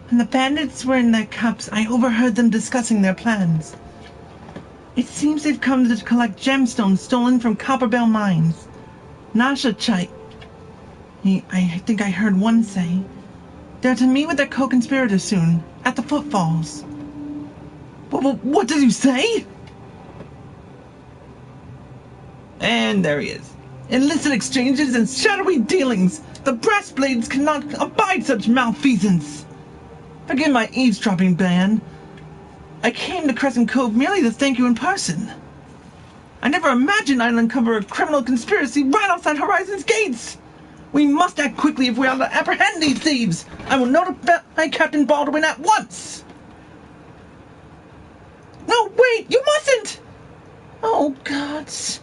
When the bandits were in their cups, I overheard them discussing their plans. It seems they've come to collect gemstones stolen from Copperbell mines. Nasha Chite. I think I heard one say. They're to meet with their co-conspirator soon, at the Footfalls. What did you say? And there he is. Illicit exchanges and shadowy dealings. The brass blades cannot abide such malfeasance. Forgive my eavesdropping, Bayan. I came to Crescent Cove merely to thank you in person. I never imagined I'd uncover a criminal conspiracy right outside Horizon's gates. We must act quickly if we are to apprehend these thieves. I will notify Captain Baldwin at once. No, wait, you mustn't! Oh, gods.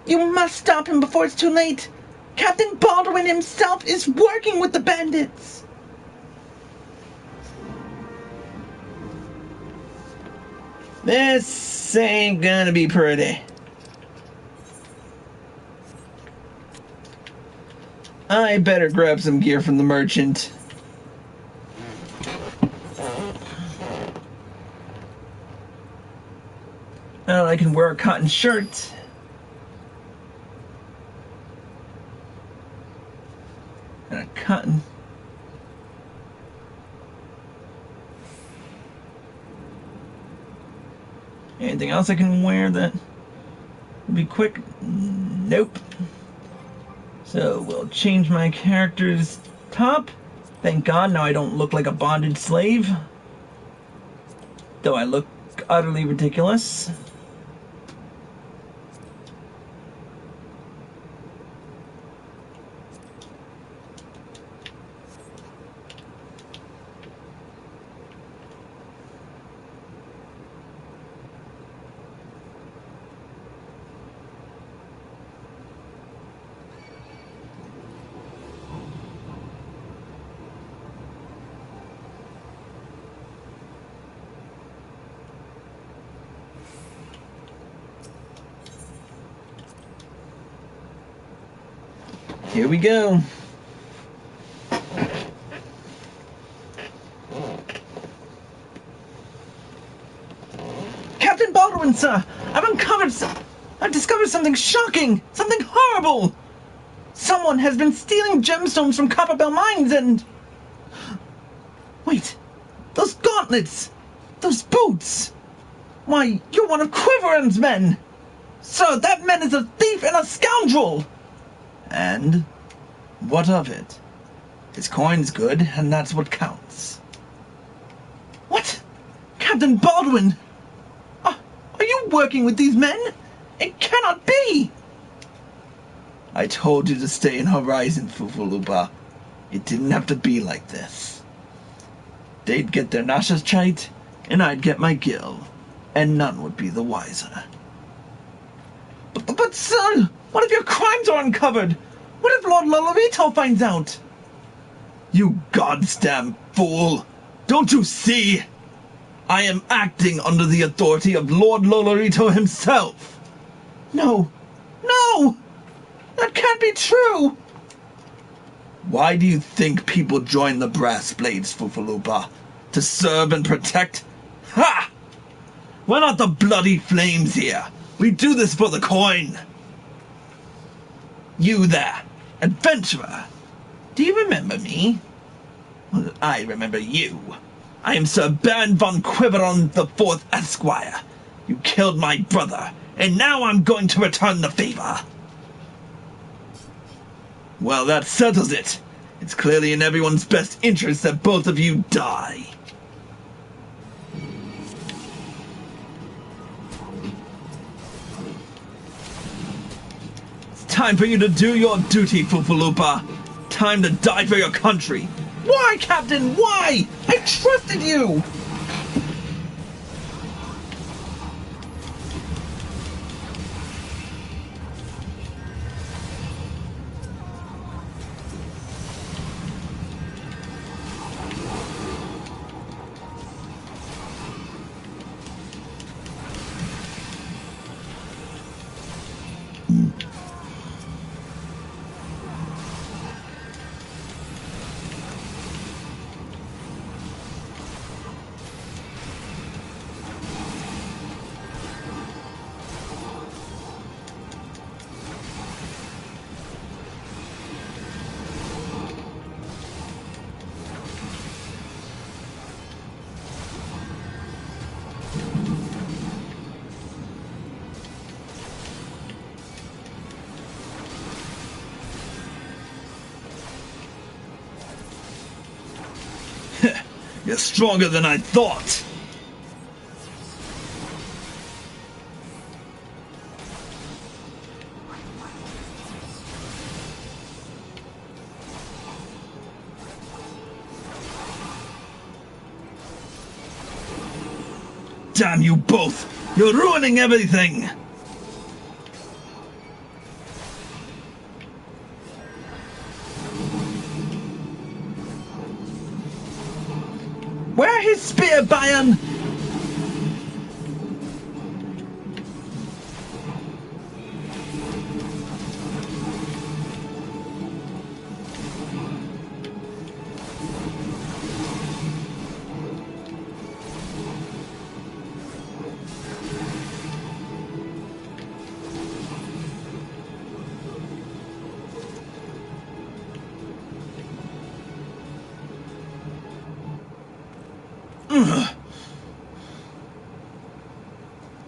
You must stop him before it's too late. Captain Baldwin himself is working with the bandits. This ain't gonna be pretty. I better grab some gear from the merchant. Oh, I can wear a cotton shirt. And a cotton. Anything else I can wear that would be quick? Nope. So we'll change my character's top. Thank God now I don't look like a bonded slave. Though I look utterly ridiculous. Here we go. Captain Baldwin, sir, I've discovered something shocking, something horrible. Someone has been stealing gemstones from Copperbell mines and... Wait, those gauntlets, those boots. Why, you're one of Quiveran's men. Sir, that man is a thief and a scoundrel. And what of it? His coin's good, and that's what counts. What? Captain Baldwin? Are you working with these men? It cannot be! I told you to stay in Horizon, Ul'dah. It didn't have to be like this. They'd get their Nasha's Chite, and I'd get my gill, and none would be the wiser. But sir, what if your crimes are uncovered? What if Lord Lolorito finds out? You goddamn fool! Don't you see? I am acting under the authority of Lord Lolorito himself! No! No! That can't be true! Why do you think people join the Brass Blades, Ul'dah? To serve and protect? Ha! We're not the bloody flames here. We do this for the coin. You there. Adventurer! Do you remember me? Well, I remember you. I am Sir Bayan von Quiberon the Fourth Esquire. You killed my brother, and now I'm going to return the favor. Well, that settles it. It's clearly in everyone's best interest that both of you die. It's time for you to do your duty, Fufulupa. Time to die for your country. Why, Captain? Why? I trusted you! You're stronger than I thought. Damn you both! You're ruining everything! Where his spear, Bayan?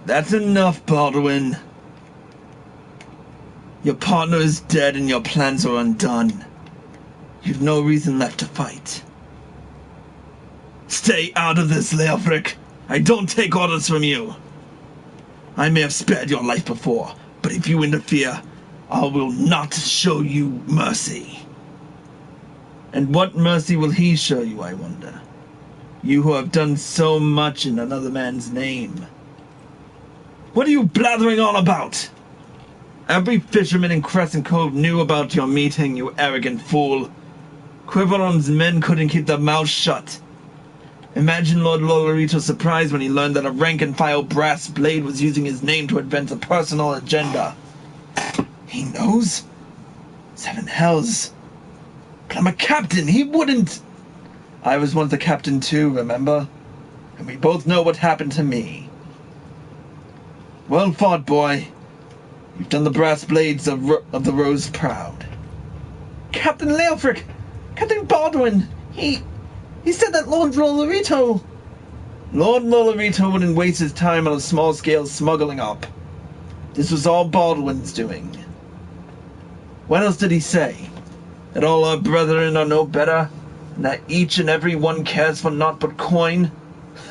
That's enough, Baldwin. Your partner is dead and your plans are undone. You've no reason left to fight. Stay out of this, Leofric. I don't take orders from you. I may have spared your life before, but if you interfere, I will not show you mercy. And what mercy will he show you, I wonder? You who have done so much in another man's name. What are you blathering on about? Every fisherman in Crescent Cove knew about your meeting, you arrogant fool. Quiberon's men couldn't keep their mouths shut. Imagine Lord Lolorito's surprise when he learned that a rank-and-file brass blade was using his name to advance a personal agenda. He knows? Seven hells. But I'm a captain, he wouldn't... I was once a captain too, remember? And we both know what happened to me. Well fought, boy. You've done the brass blades of the Rose proud. Captain Leofric! Captain Baldwin! He said that Lord Lolorito... Lord Lolorito wouldn't waste his time on a small-scale smuggling op. This was all Baldwin's doing. What else did he say? That all our brethren are no better? And that each and every one cares for naught but coin?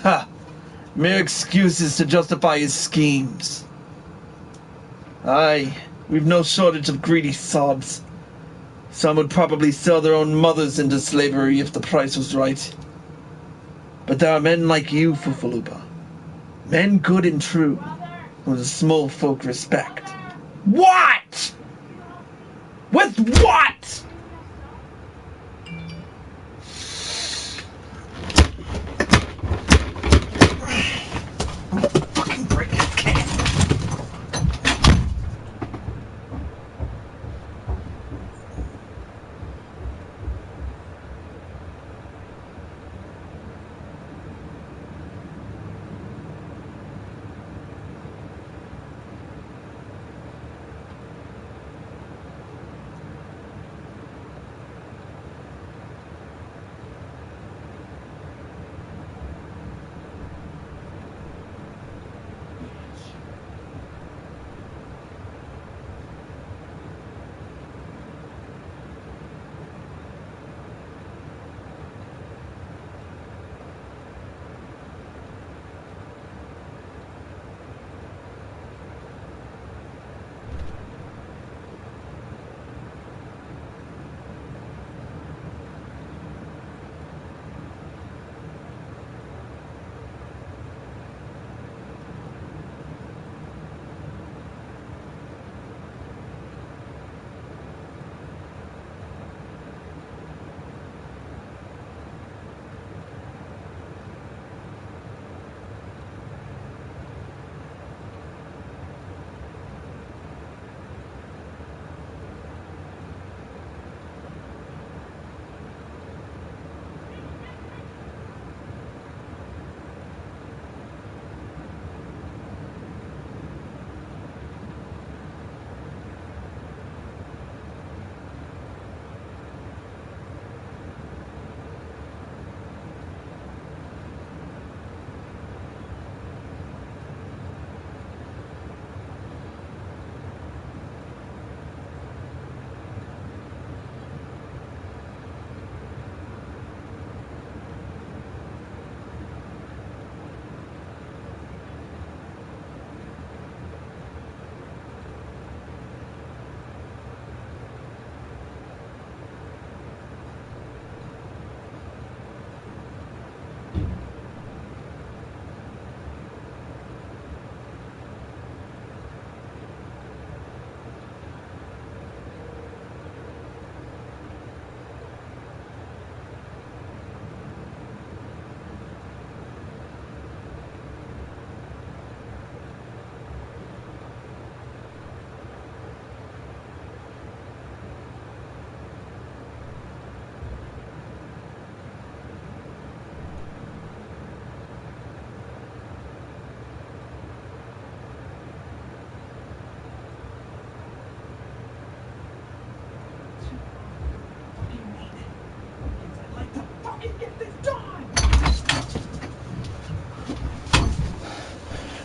Ha! Mere excuses to justify his schemes. Aye, we've no shortage of greedy sods. Some would probably sell their own mothers into slavery if the price was right. But there are men like you, Fufulupa. Men good and true, who the small folk respect. What? With what? Fucking break his can.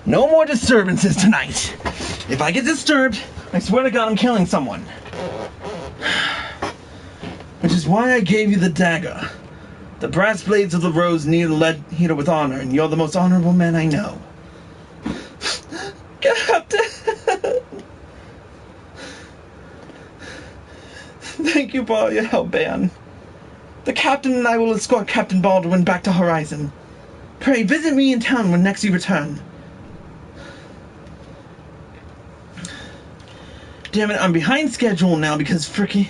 No more disturbances tonight. If I get disturbed, I swear to God I'm killing someone. Which is why I gave you the dagger. The brass blades of the rose need a lead heater with honor, and you're the most honorable man I know. Captain! Thank you for all your help, Bayan. The captain and I will escort Captain Baldwin back to Horizon. Pray, visit me in town when next you return. Damn it, I'm behind schedule now because fricky...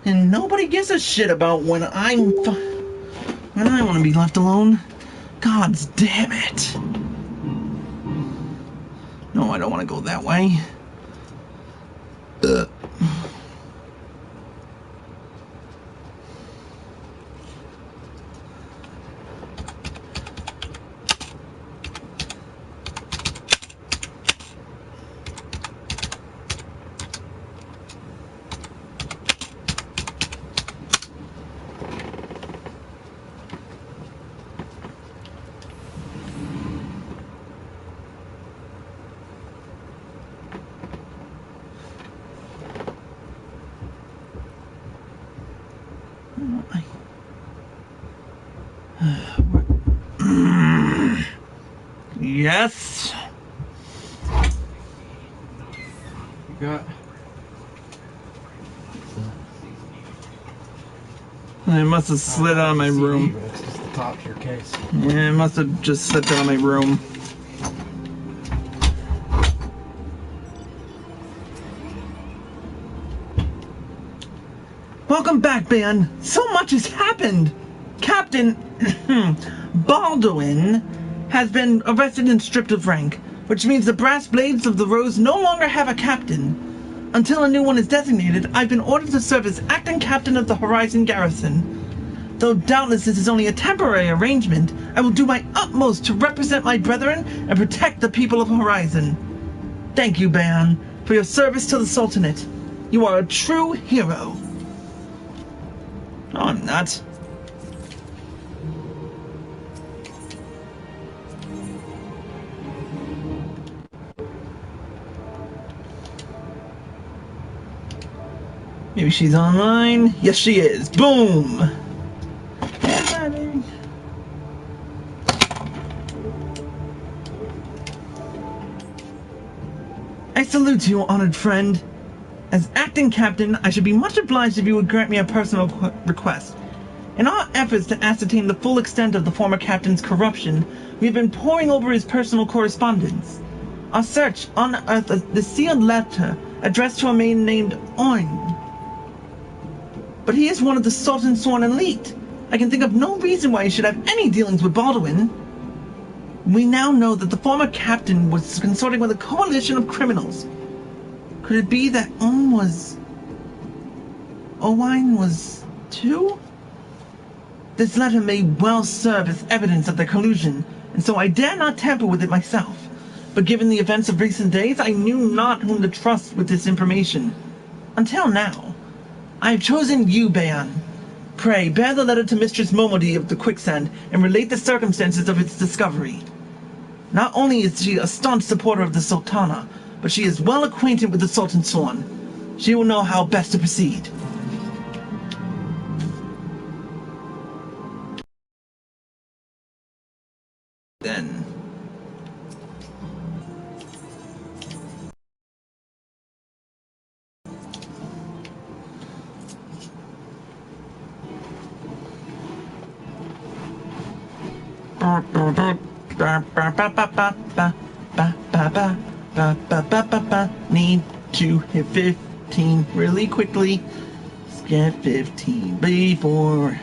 And nobody gives a shit about when I want to be left alone. Gods damn it. No, I don't want to go that way. Yes. You got. I must have slid out of my room. But it's just the top of your case. Yeah, it must have just slipped out of my room. Welcome back, Bayan. So much has happened. Captain Baldwin has been arrested and stripped of rank, which means the brass blades of the rose no longer have a captain. Until a new one is designated, I've been ordered to serve as acting captain of the Horizon Garrison. Though doubtless this is only a temporary arrangement, I will do my utmost to represent my brethren and protect the people of Horizon. Thank you, Bayan, for your service to the Sultanate. You are a true hero. No, I'm not. Maybe she's online. Yes, she is. Boom! I salute you, honored friend. As acting captain, I should be much obliged if you would grant me a personal request. In our efforts to ascertain the full extent of the former captain's corruption, we have been poring over his personal correspondence. Our search unearthed the sealed letter addressed to a man named Oin. But he is one of the Sultan's sworn elite. I can think of no reason why he should have any dealings with Baldwin. We now know that the former captain was consorting with a coalition of criminals. Could it be that Oin was too? This letter may well serve as evidence of the collusion, and so I dare not tamper with it myself. But given the events of recent days, I knew not whom to trust with this information. Until now. I have chosen you, Bayan. Pray, bear the letter to Mistress Momodi of the Quicksand and relate the circumstances of its discovery. Not only is she a staunch supporter of the Sultana, but she is well acquainted with the Sultan's sworn. She will know how best to proceed. Then... Need to hit 15 really quickly. Let's get 15 before...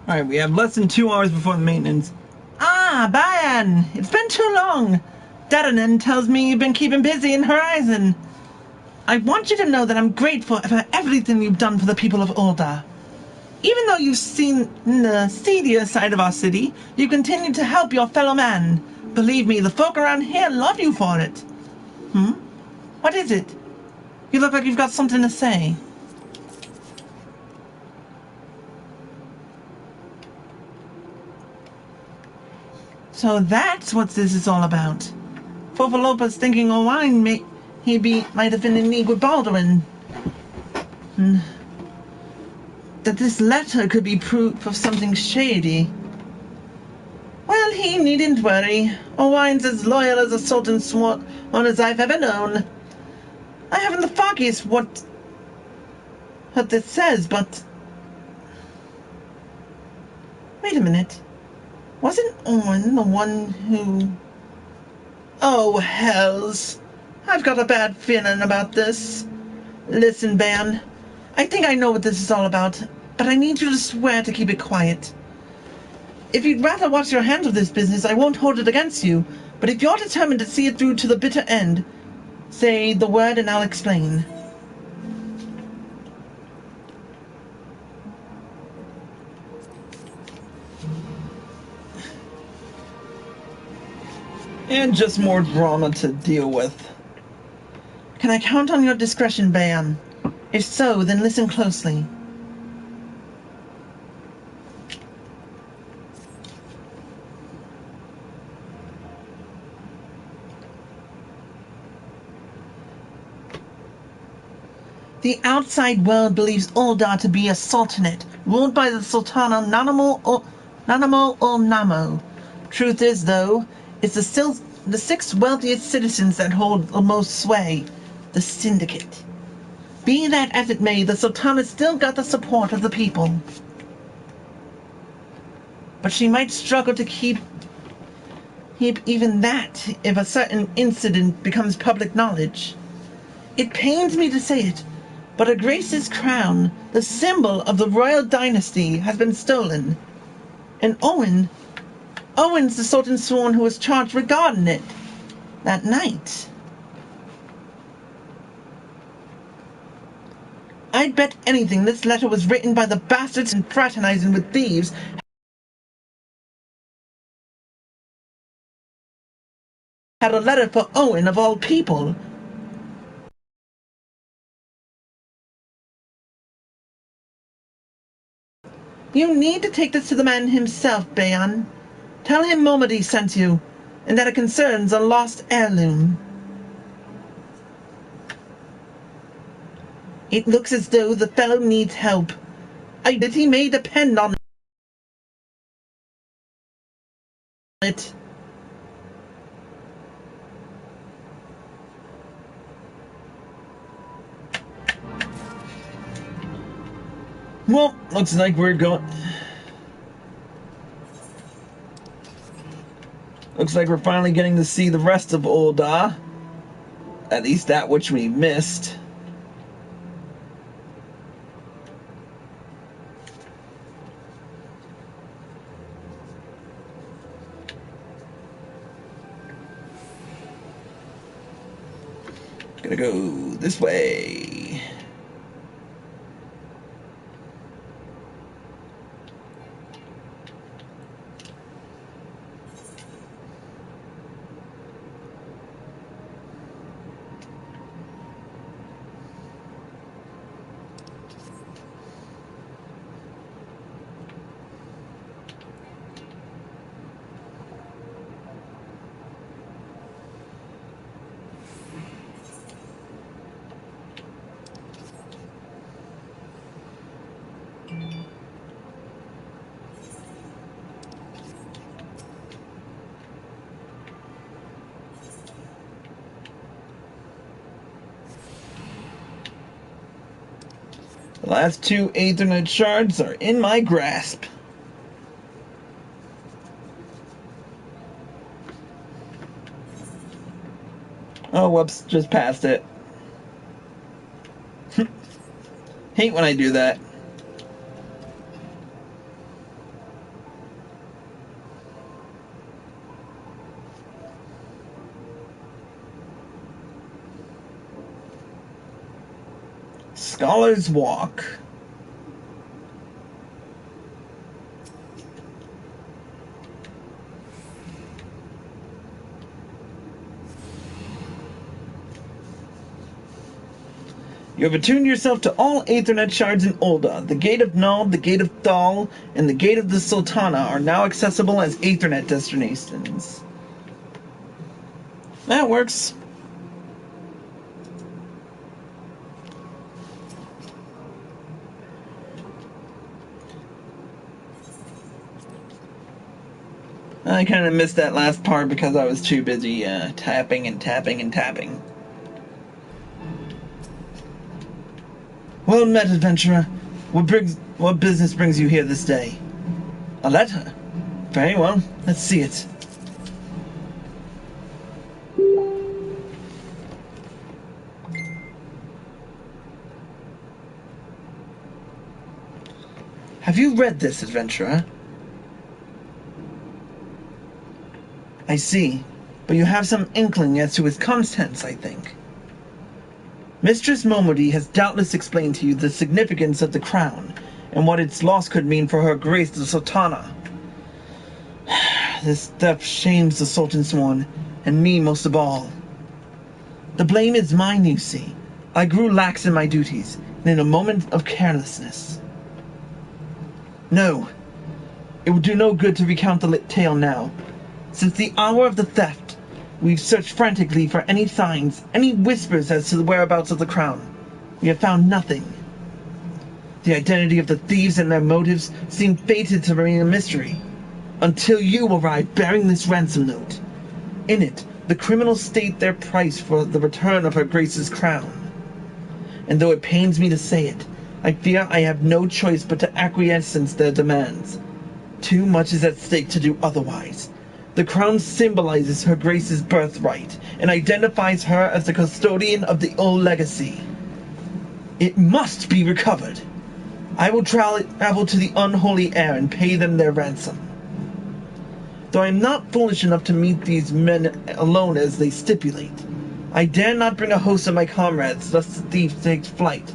Alright, we have less than 2 hours before the maintenance. Ah, Bayan! It's been too long. Detonin tells me you've been keeping busy in Horizon. I want you to know that I'm grateful for everything you've done for the people of Ul'dah. Even though you've seen the seedier side of our city, you continue to help your fellow man. Believe me, the folk around here love you for it. What is it? You look like you've got something to say. So that's what this is all about. Fofalopa's thinking Owain might have been in league with Baldwin. That this letter could be proof of something shady. Well, he needn't worry. Owain's as loyal as a Sultan Swan as I've ever known. I haven't the foggiest what this says, but... Wait a minute. Wasn't Owen the one who... Oh, hells. I've got a bad feeling about this. Listen, Bayan. I think I know what this is all about, but I need you to swear to keep it quiet. If you'd rather wash your hands of this business, I won't hold it against you, but if you're determined to see it through to the bitter end, say the word and I'll explain. And just more drama to deal with. Can I count on your discretion, Bayan? If so, then listen closely. The outside world believes Ul'dah to be a sultanate, ruled by the Sultana Nanamo or Namo. Truth is, though, it's the 6 wealthiest citizens that hold the most sway, the Syndicate. Be that as it may, the Sultana still got the support of the people. But she might struggle to keep even that if a certain incident becomes public knowledge. It pains me to say it, but Her Grace's crown, the symbol of the royal dynasty, has been stolen. And Owen's the Sultan Sworn who was charged regarding it that night. I'd bet anything this letter was written by the bastards and fraternizing with thieves. Had a letter for Owen of all people. You need to take this to the man himself, Bayan. Tell him Momody sent you, and that it concerns a lost heirloom. It looks as though the fellow needs help. He may depend on it. Well, looks like we're going... Looks like we're finally getting to see the rest of Ul'dah. At least that which we missed. Gonna go this way. The last 2 Aethernet shards are in my grasp. Oh, whoops, just passed it. Hate when I do that. Scholar's Walk. You have attuned yourself to all Aethernet shards in Ul'dah. The Gate of Nald, the Gate of Thal, and the Gate of the Sultana are now accessible as Aethernet destinations. That works. I kind of missed that last part because I was too busy tapping and tapping and tapping. Well met, adventurer. What business brings you here this day? A letter? Very well, let's see it. Have you read this, adventurer? I see, but you have some inkling as to its contents, I think. Mistress Momodi has doubtless explained to you the significance of the crown, and what its loss could mean for her grace the Sultana. This theft shames the Sultan Sworn, and me most of all. The blame is mine, you see. I grew lax in my duties, and in a moment of carelessness. No, it would do no good to recount the tale now. Since the hour of the theft, we've searched frantically for any signs, any whispers as to the whereabouts of the crown. We have found nothing. The identity of the thieves and their motives seem fated to remain a mystery, until you arrive bearing this ransom note. In it, the criminals state their price for the return of her Grace's crown. And though it pains me to say it, I fear I have no choice but to acquiesce in their demands. Too much is at stake to do otherwise. The crown symbolizes her Grace's birthright and identifies her as the custodian of the old legacy. It must be recovered. I will travel to the unholy air and pay them their ransom. Though I am not foolish enough to meet these men alone as they stipulate, I dare not bring a host of my comrades lest the thief takes flight.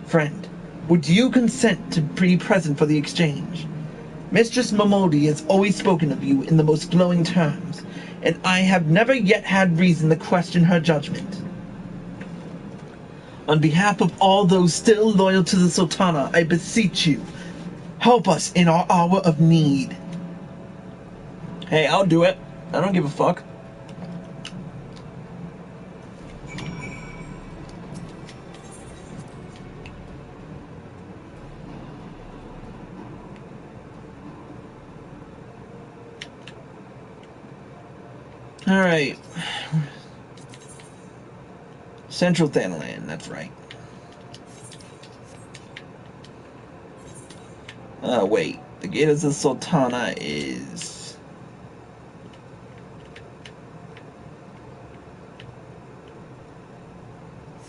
Friend, would you consent to be present for the exchange? Mistress Momodi has always spoken of you in the most glowing terms, and I have never yet had reason to question her judgment. On behalf of all those still loyal to the Sultana, I beseech you, help us in our hour of need. Hey, I'll do it. I don't give a fuck. Alright. Central Thanalan, that's right. Wait. The Gate of the Sultana is...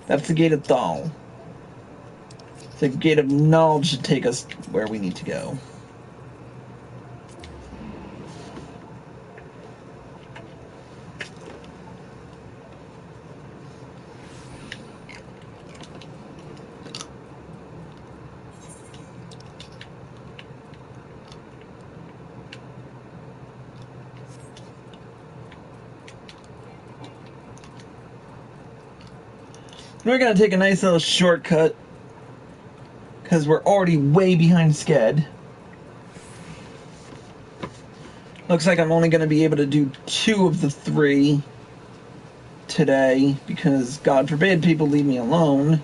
That's the Gate of Thal. The Gate of Knowledge should take us where we need to go. We're going to take a nice little shortcut because we're already way behind Sked. Looks like I'm only going to be able to do 2 of the 3 today because, God forbid, people leave me alone.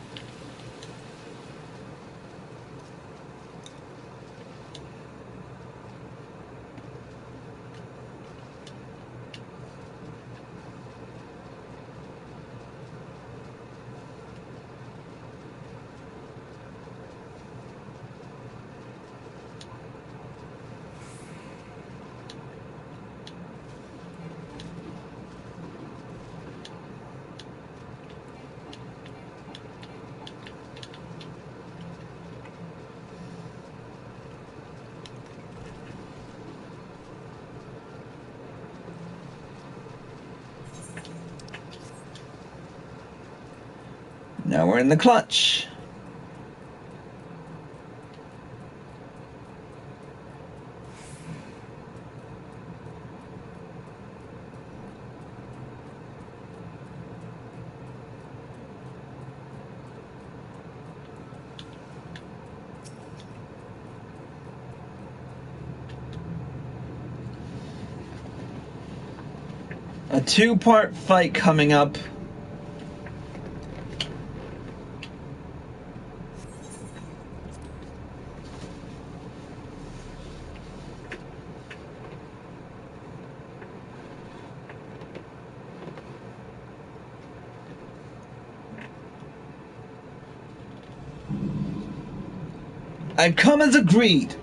Now we're in the clutch. A two-part fight coming up. I've come as agreed.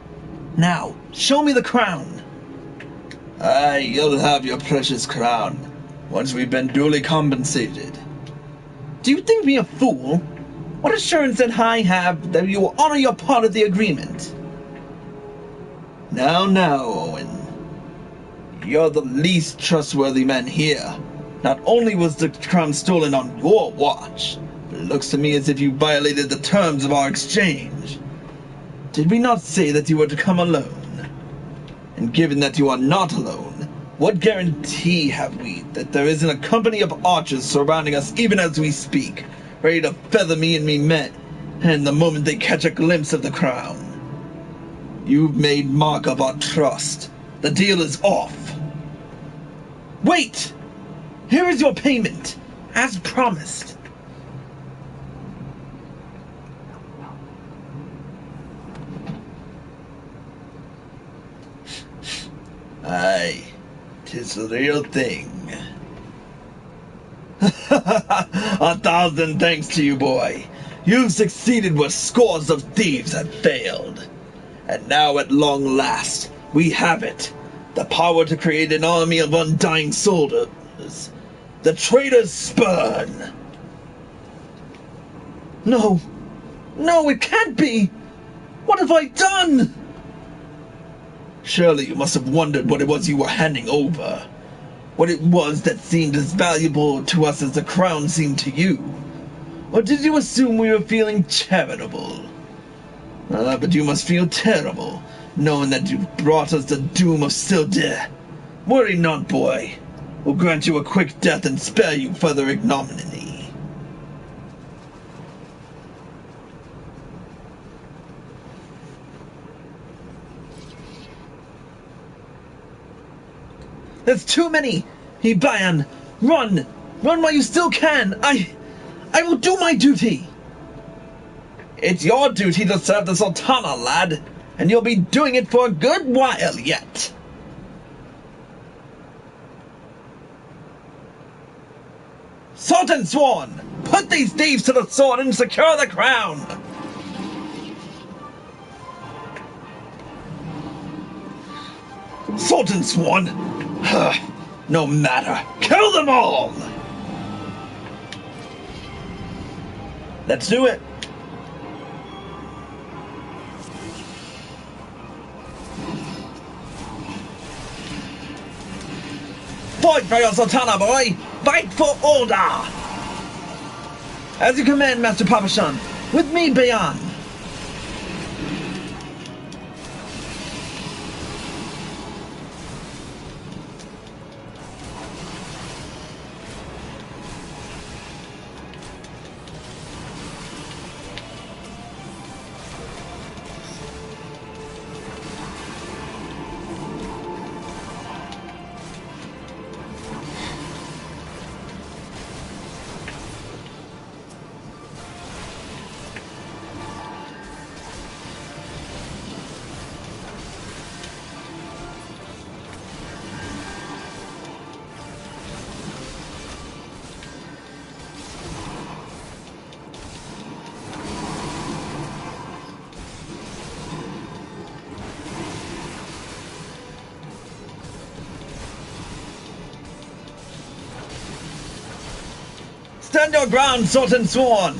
Now, show me the crown. Aye, you'll have your precious crown, once we've been duly compensated. Do you think me a fool? What assurance did I have that you will honor your part of the agreement? Now, Owen. You're the least trustworthy man here. Not only was the crown stolen on your watch, but it looks to me as if you violated the terms of our exchange. Did we not say that you were to come alone? And given that you are not alone, what guarantee have we that there isn't a company of archers surrounding us even as we speak, ready to feather me and me men, and the moment they catch a glimpse of the crown? You've made mark of our trust. The deal is off. Wait! Here is your payment, as promised. Aye, 'tis the real thing. 1,000 thanks to you, boy. You've succeeded where scores of thieves have failed. And now at long last, we have it. The power to create an army of undying soldiers. The traitor's spurn. No, it can't be. What have I done? Surely you must have wondered what it was you were handing over. What it was that seemed as valuable to us as the crown seemed to you. Or did you assume we were feeling charitable? But you must feel terrible, knowing that you've brought us the doom of Ul'dah. Worry not, boy. We'll grant you a quick death and spare you further ignominy. There's too many! Hey, Bayan, run! Run while you still can! I will do my duty! It's your duty to serve the Sultana, lad, and you'll be doing it for a good while yet. Sultan Sworn, put these thieves to the sword and secure the crown! Sultan Sworn? No matter. Kill them all! Let's do it. Fight for your Sultana, boy! Fight for Ul'dah! As you command, Master Papashan. With me, Bayan. Stand your ground, Sultan Sworn!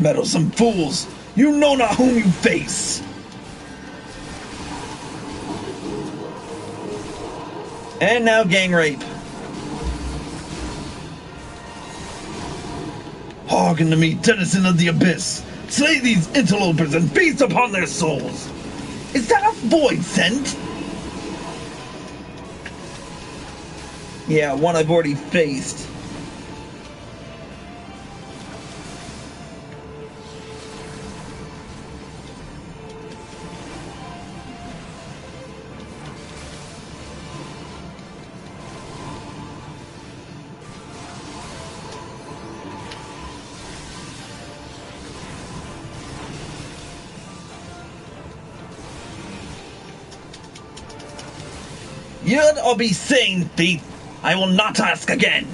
Meddlesome fools! You know not whom you face! And now gang rape. Hearken to me, denizen of the abyss! Slay these interlopers and feast upon their souls! Is that a void sent? Yeah, one I've already faced. You'd or be sane, thief! I will not ask again!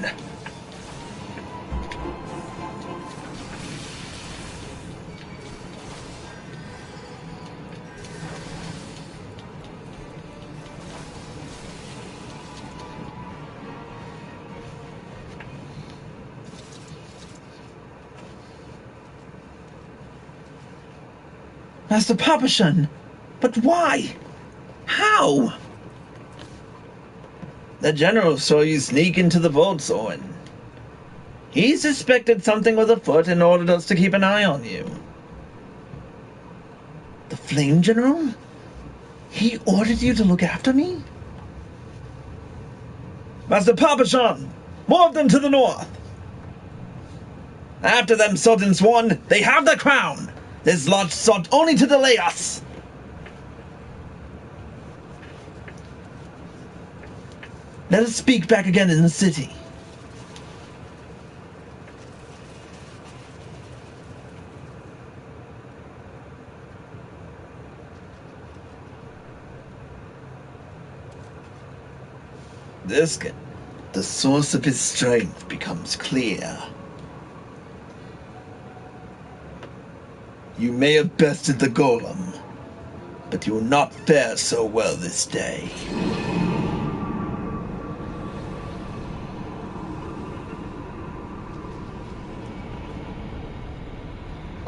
Master Papashan! But why? How? The general saw you sneak into the vault, Owen. He suspected something was afoot and ordered us to keep an eye on you. The Flame General? He ordered you to look after me? Master Papashan! More of them to the north! After them, Sultan Swan, they have the crown! This lot sought only to delay us! Let us speak back again in the city. The source of his strength becomes clear. You may have bested the golem, but you will not fare so well this day.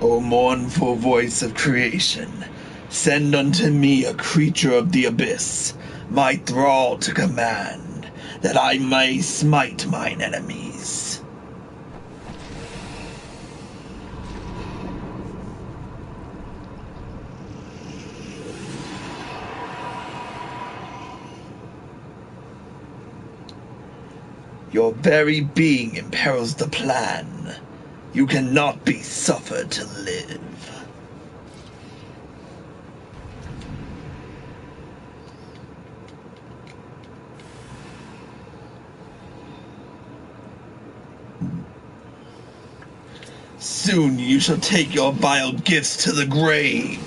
O mournful voice of creation, send unto me a creature of the abyss, my thrall to command, that I may smite mine enemies. Your very being imperils the plan. You cannot be suffered to live. Soon you shall take your vile gifts to the grave.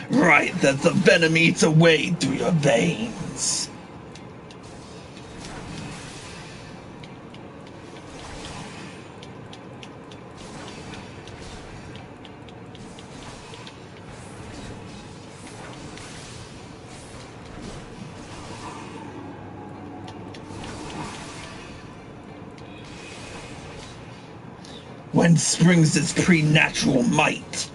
Right, that the venom eats away through your veins. Whence springs this preternatural might?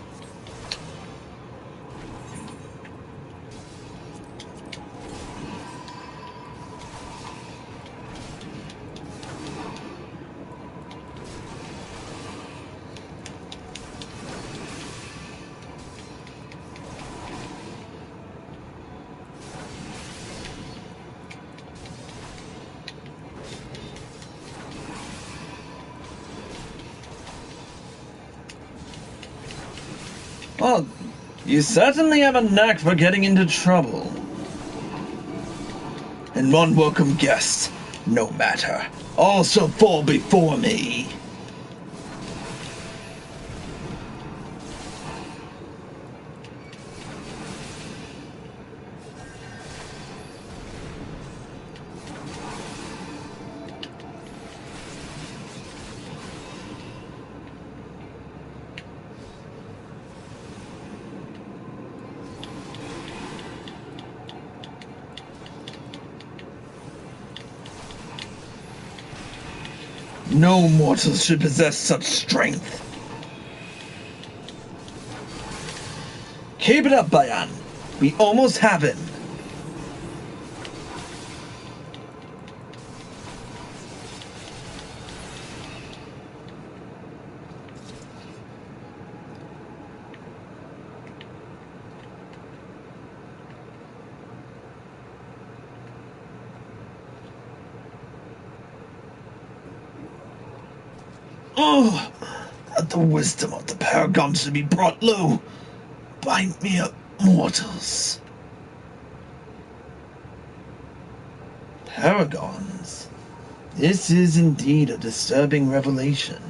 Well, you certainly have a knack for getting into trouble. And one welcome guest, no matter. All shall fall before me. No mortals should possess such strength. Keep it up, Bayan. We almost have him. Oh, that the wisdom of the Paragon should be brought low by mere mortals. Paragons. This is indeed a disturbing revelation.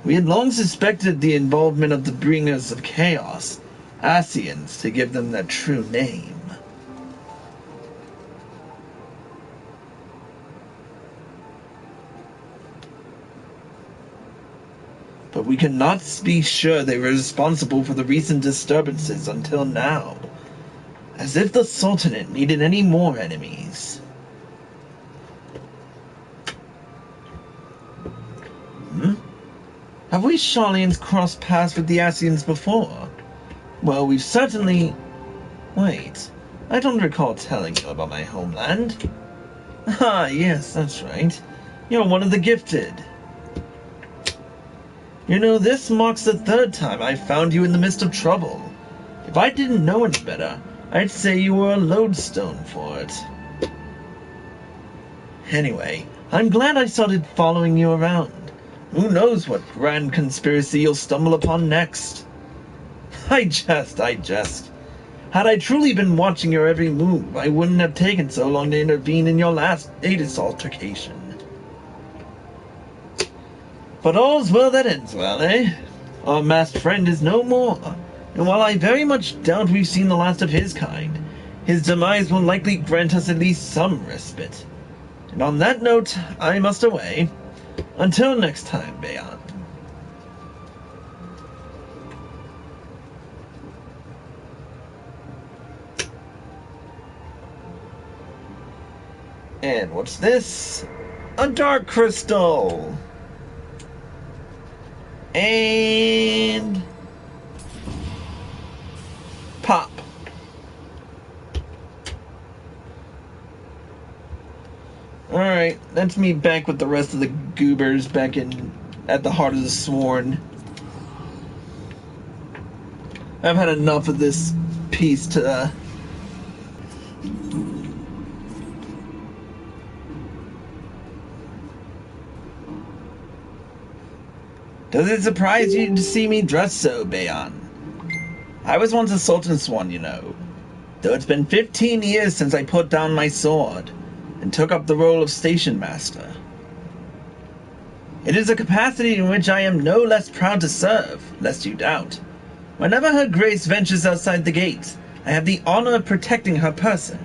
We had long suspected the involvement of the bringers of chaos, Asians, to give them their true name. But we could not be sure they were responsible for the recent disturbances until now. As if the Sultanate needed any more enemies. Have we Sharlayans crossed paths with the Asians before? Well, we've certainly... Wait, I don't recall telling you about my homeland. Ah, yes, that's right. You're one of the gifted. You know, this marks the third time I found you in the midst of trouble. If I didn't know any better, I'd say you were a lodestone for it. Anyway, I'm glad I started following you around. Who knows what grand conspiracy you'll stumble upon next? I jest. Had I truly been watching your every move, I wouldn't have taken so long to intervene in your last latest altercation. But all's well that ends well, eh? Our masked friend is no more, and while I very much doubt we've seen the last of his kind, his demise will likely grant us at least some respite. And on that note, I must away. Until next time, Bayan. And what's this? A dark crystal! And... pop. Alright, that's me back with the rest of the goobers back at the Heart of the Sworn. I've had enough of this piece to... Does it surprise you to see me dressed so, Bayan? I was once a Sultan Swan, you know. Though it's been 15 years since I put down my sword and took up the role of station master. It is a capacity in which I am no less proud to serve, lest you doubt. Whenever Her Grace ventures outside the gates, I have the honor of protecting her person.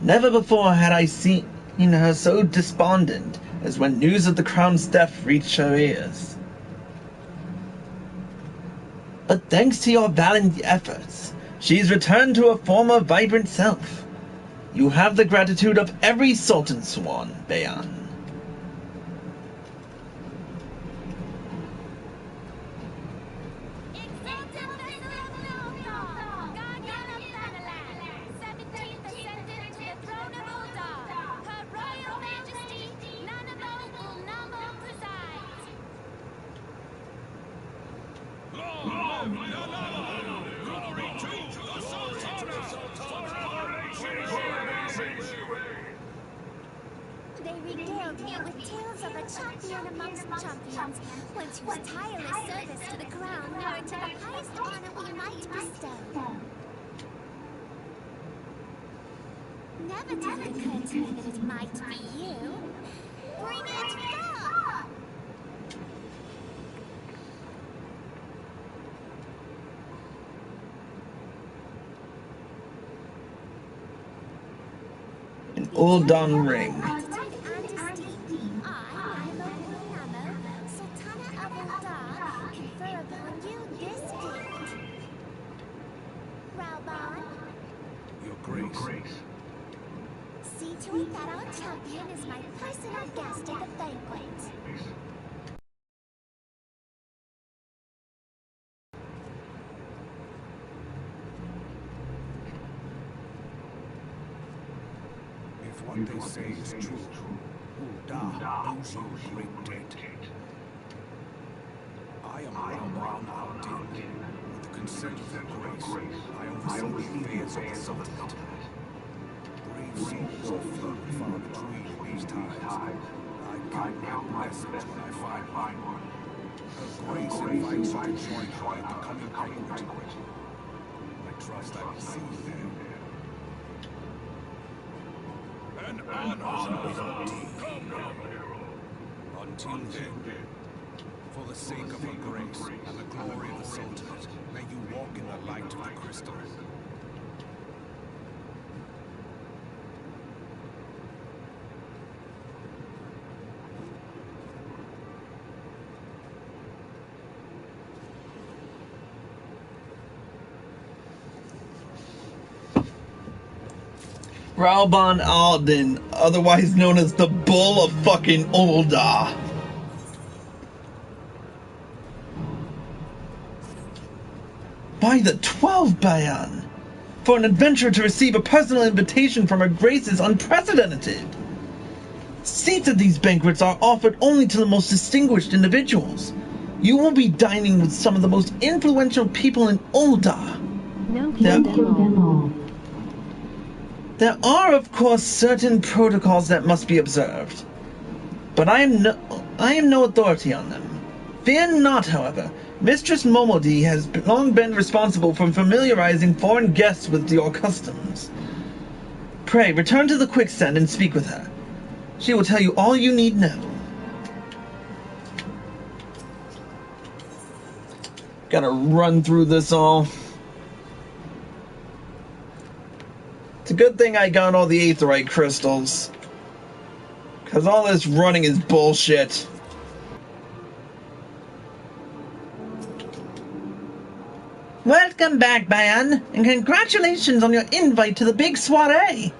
Never before had I seen her so despondent as when news of the crown's death reached her ears. But thanks to your valiant efforts, she's returned to her former vibrant self. You have the gratitude of every Sultan Swan, Bayan. They regaled me with tales of a champion amongst champions, one whose tireless service to the crown merited the highest honor we might bestow. Never did it occur to me that it might be you. Bring it forth! An Ul'dah ring. See to it that our champion is my personal guest at the banquet. If what they say is true, Ul'dah owes you a great debt. I am Reborn. With the consent of their grace, I oversee the affairs of the Sultanate. Brave souls are few and far between in these times. I count my blessings when I find one. Her grace invites you to join her at the coming banquet. I trust I will see you there. An honor indeed. Until then, for the sake of her grace and the glory of the Sultanate, may you walk in the light of the crystal. Raoban Alden, otherwise known as the Bull of fucking Ul'dah. By the 12, Bayan! For an adventurer to receive a personal invitation from her grace is unprecedented. Seats at these banquets are offered only to the most distinguished individuals. You will be dining with some of the most influential people in Ul'dah. No, kill them all. There are, of course, certain protocols that must be observed, but I am no authority on them. Fear not, however. Mistress Momodi has long been responsible for familiarizing foreign guests with your customs. Pray, return to the quicksand and speak with her. She will tell you all you need know. Gotta run through this all. It's a good thing I got all the aetheryte crystals, because all this running is bullshit. Welcome back, Bayan, and congratulations on your invite to the big soiree.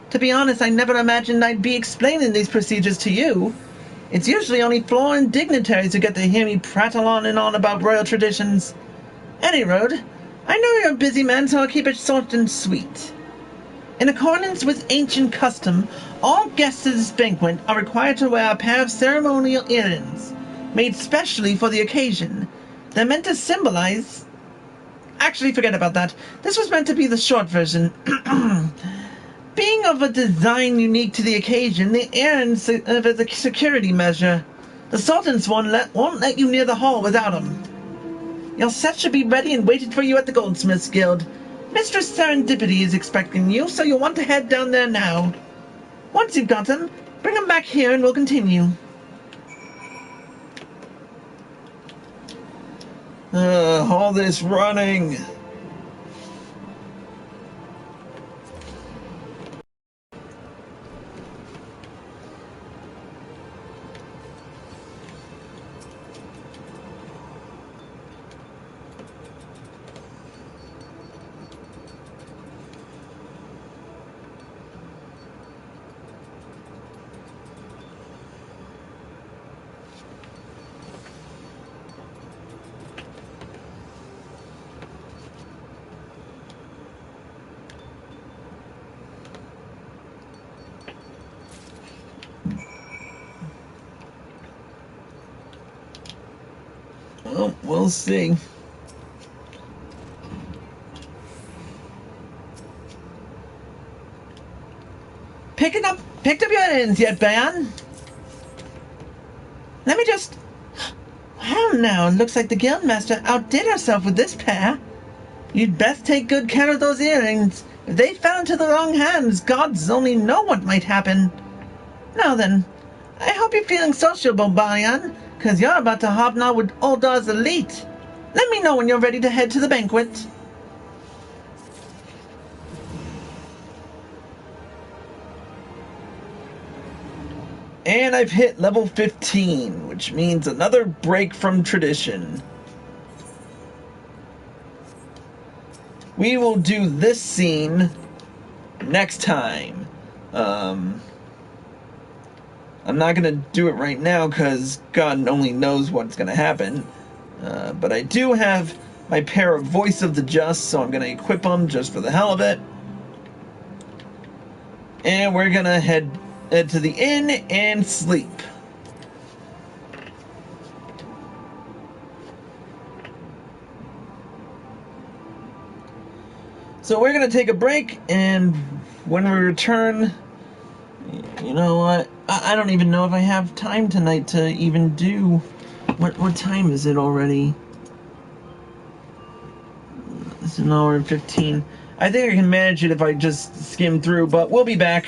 To be honest, I never imagined I'd be explaining these procedures to you. It's usually only foreign dignitaries who get to hear me prattle on and on about royal traditions. Any road, I know you're a busy man, so I'll keep it short and sweet. In accordance with ancient custom, all guests at this banquet are required to wear a pair of ceremonial earrings, made specially for the occasion. They're meant to symbolize... Actually, forget about that. This was meant to be the short version. Being of a design unique to the occasion, the earrings serve as a security measure. The Sultan's one won't let you near the hall without them. Your set should be ready and waited for you at the Goldsmiths Guild. Mistress Serendipity is expecting you, so you'll want to head down there now. Once you've got them, bring them back here and we'll continue. All this running. Well, we'll see. Picked up your ends yet, Bayan? Let me just... Well now, it looks like the guildmaster outdid herself with this pair. You'd best take good care of those earrings. If they fell into the wrong hands, gods only know what might happen. Now then, I hope you're feeling sociable, Bayan, because you're about to hobnob with Ul'dah's elite. Let me know when you're ready to head to the banquet. And I've hit level 15, which means another break from tradition. We will do this scene next time. I'm not going to do it right now because God only knows what's going to happen. But I do have my pair of Voice of the Just, so I'm going to equip them just for the hell of it. And we're going to head to the inn and sleep. So we're going to take a break, and when we return, you know what? I don't even know if I have time tonight to even do... What time is it already? It's an hour and 15. I think I can manage it if I just skim through, but we'll be back.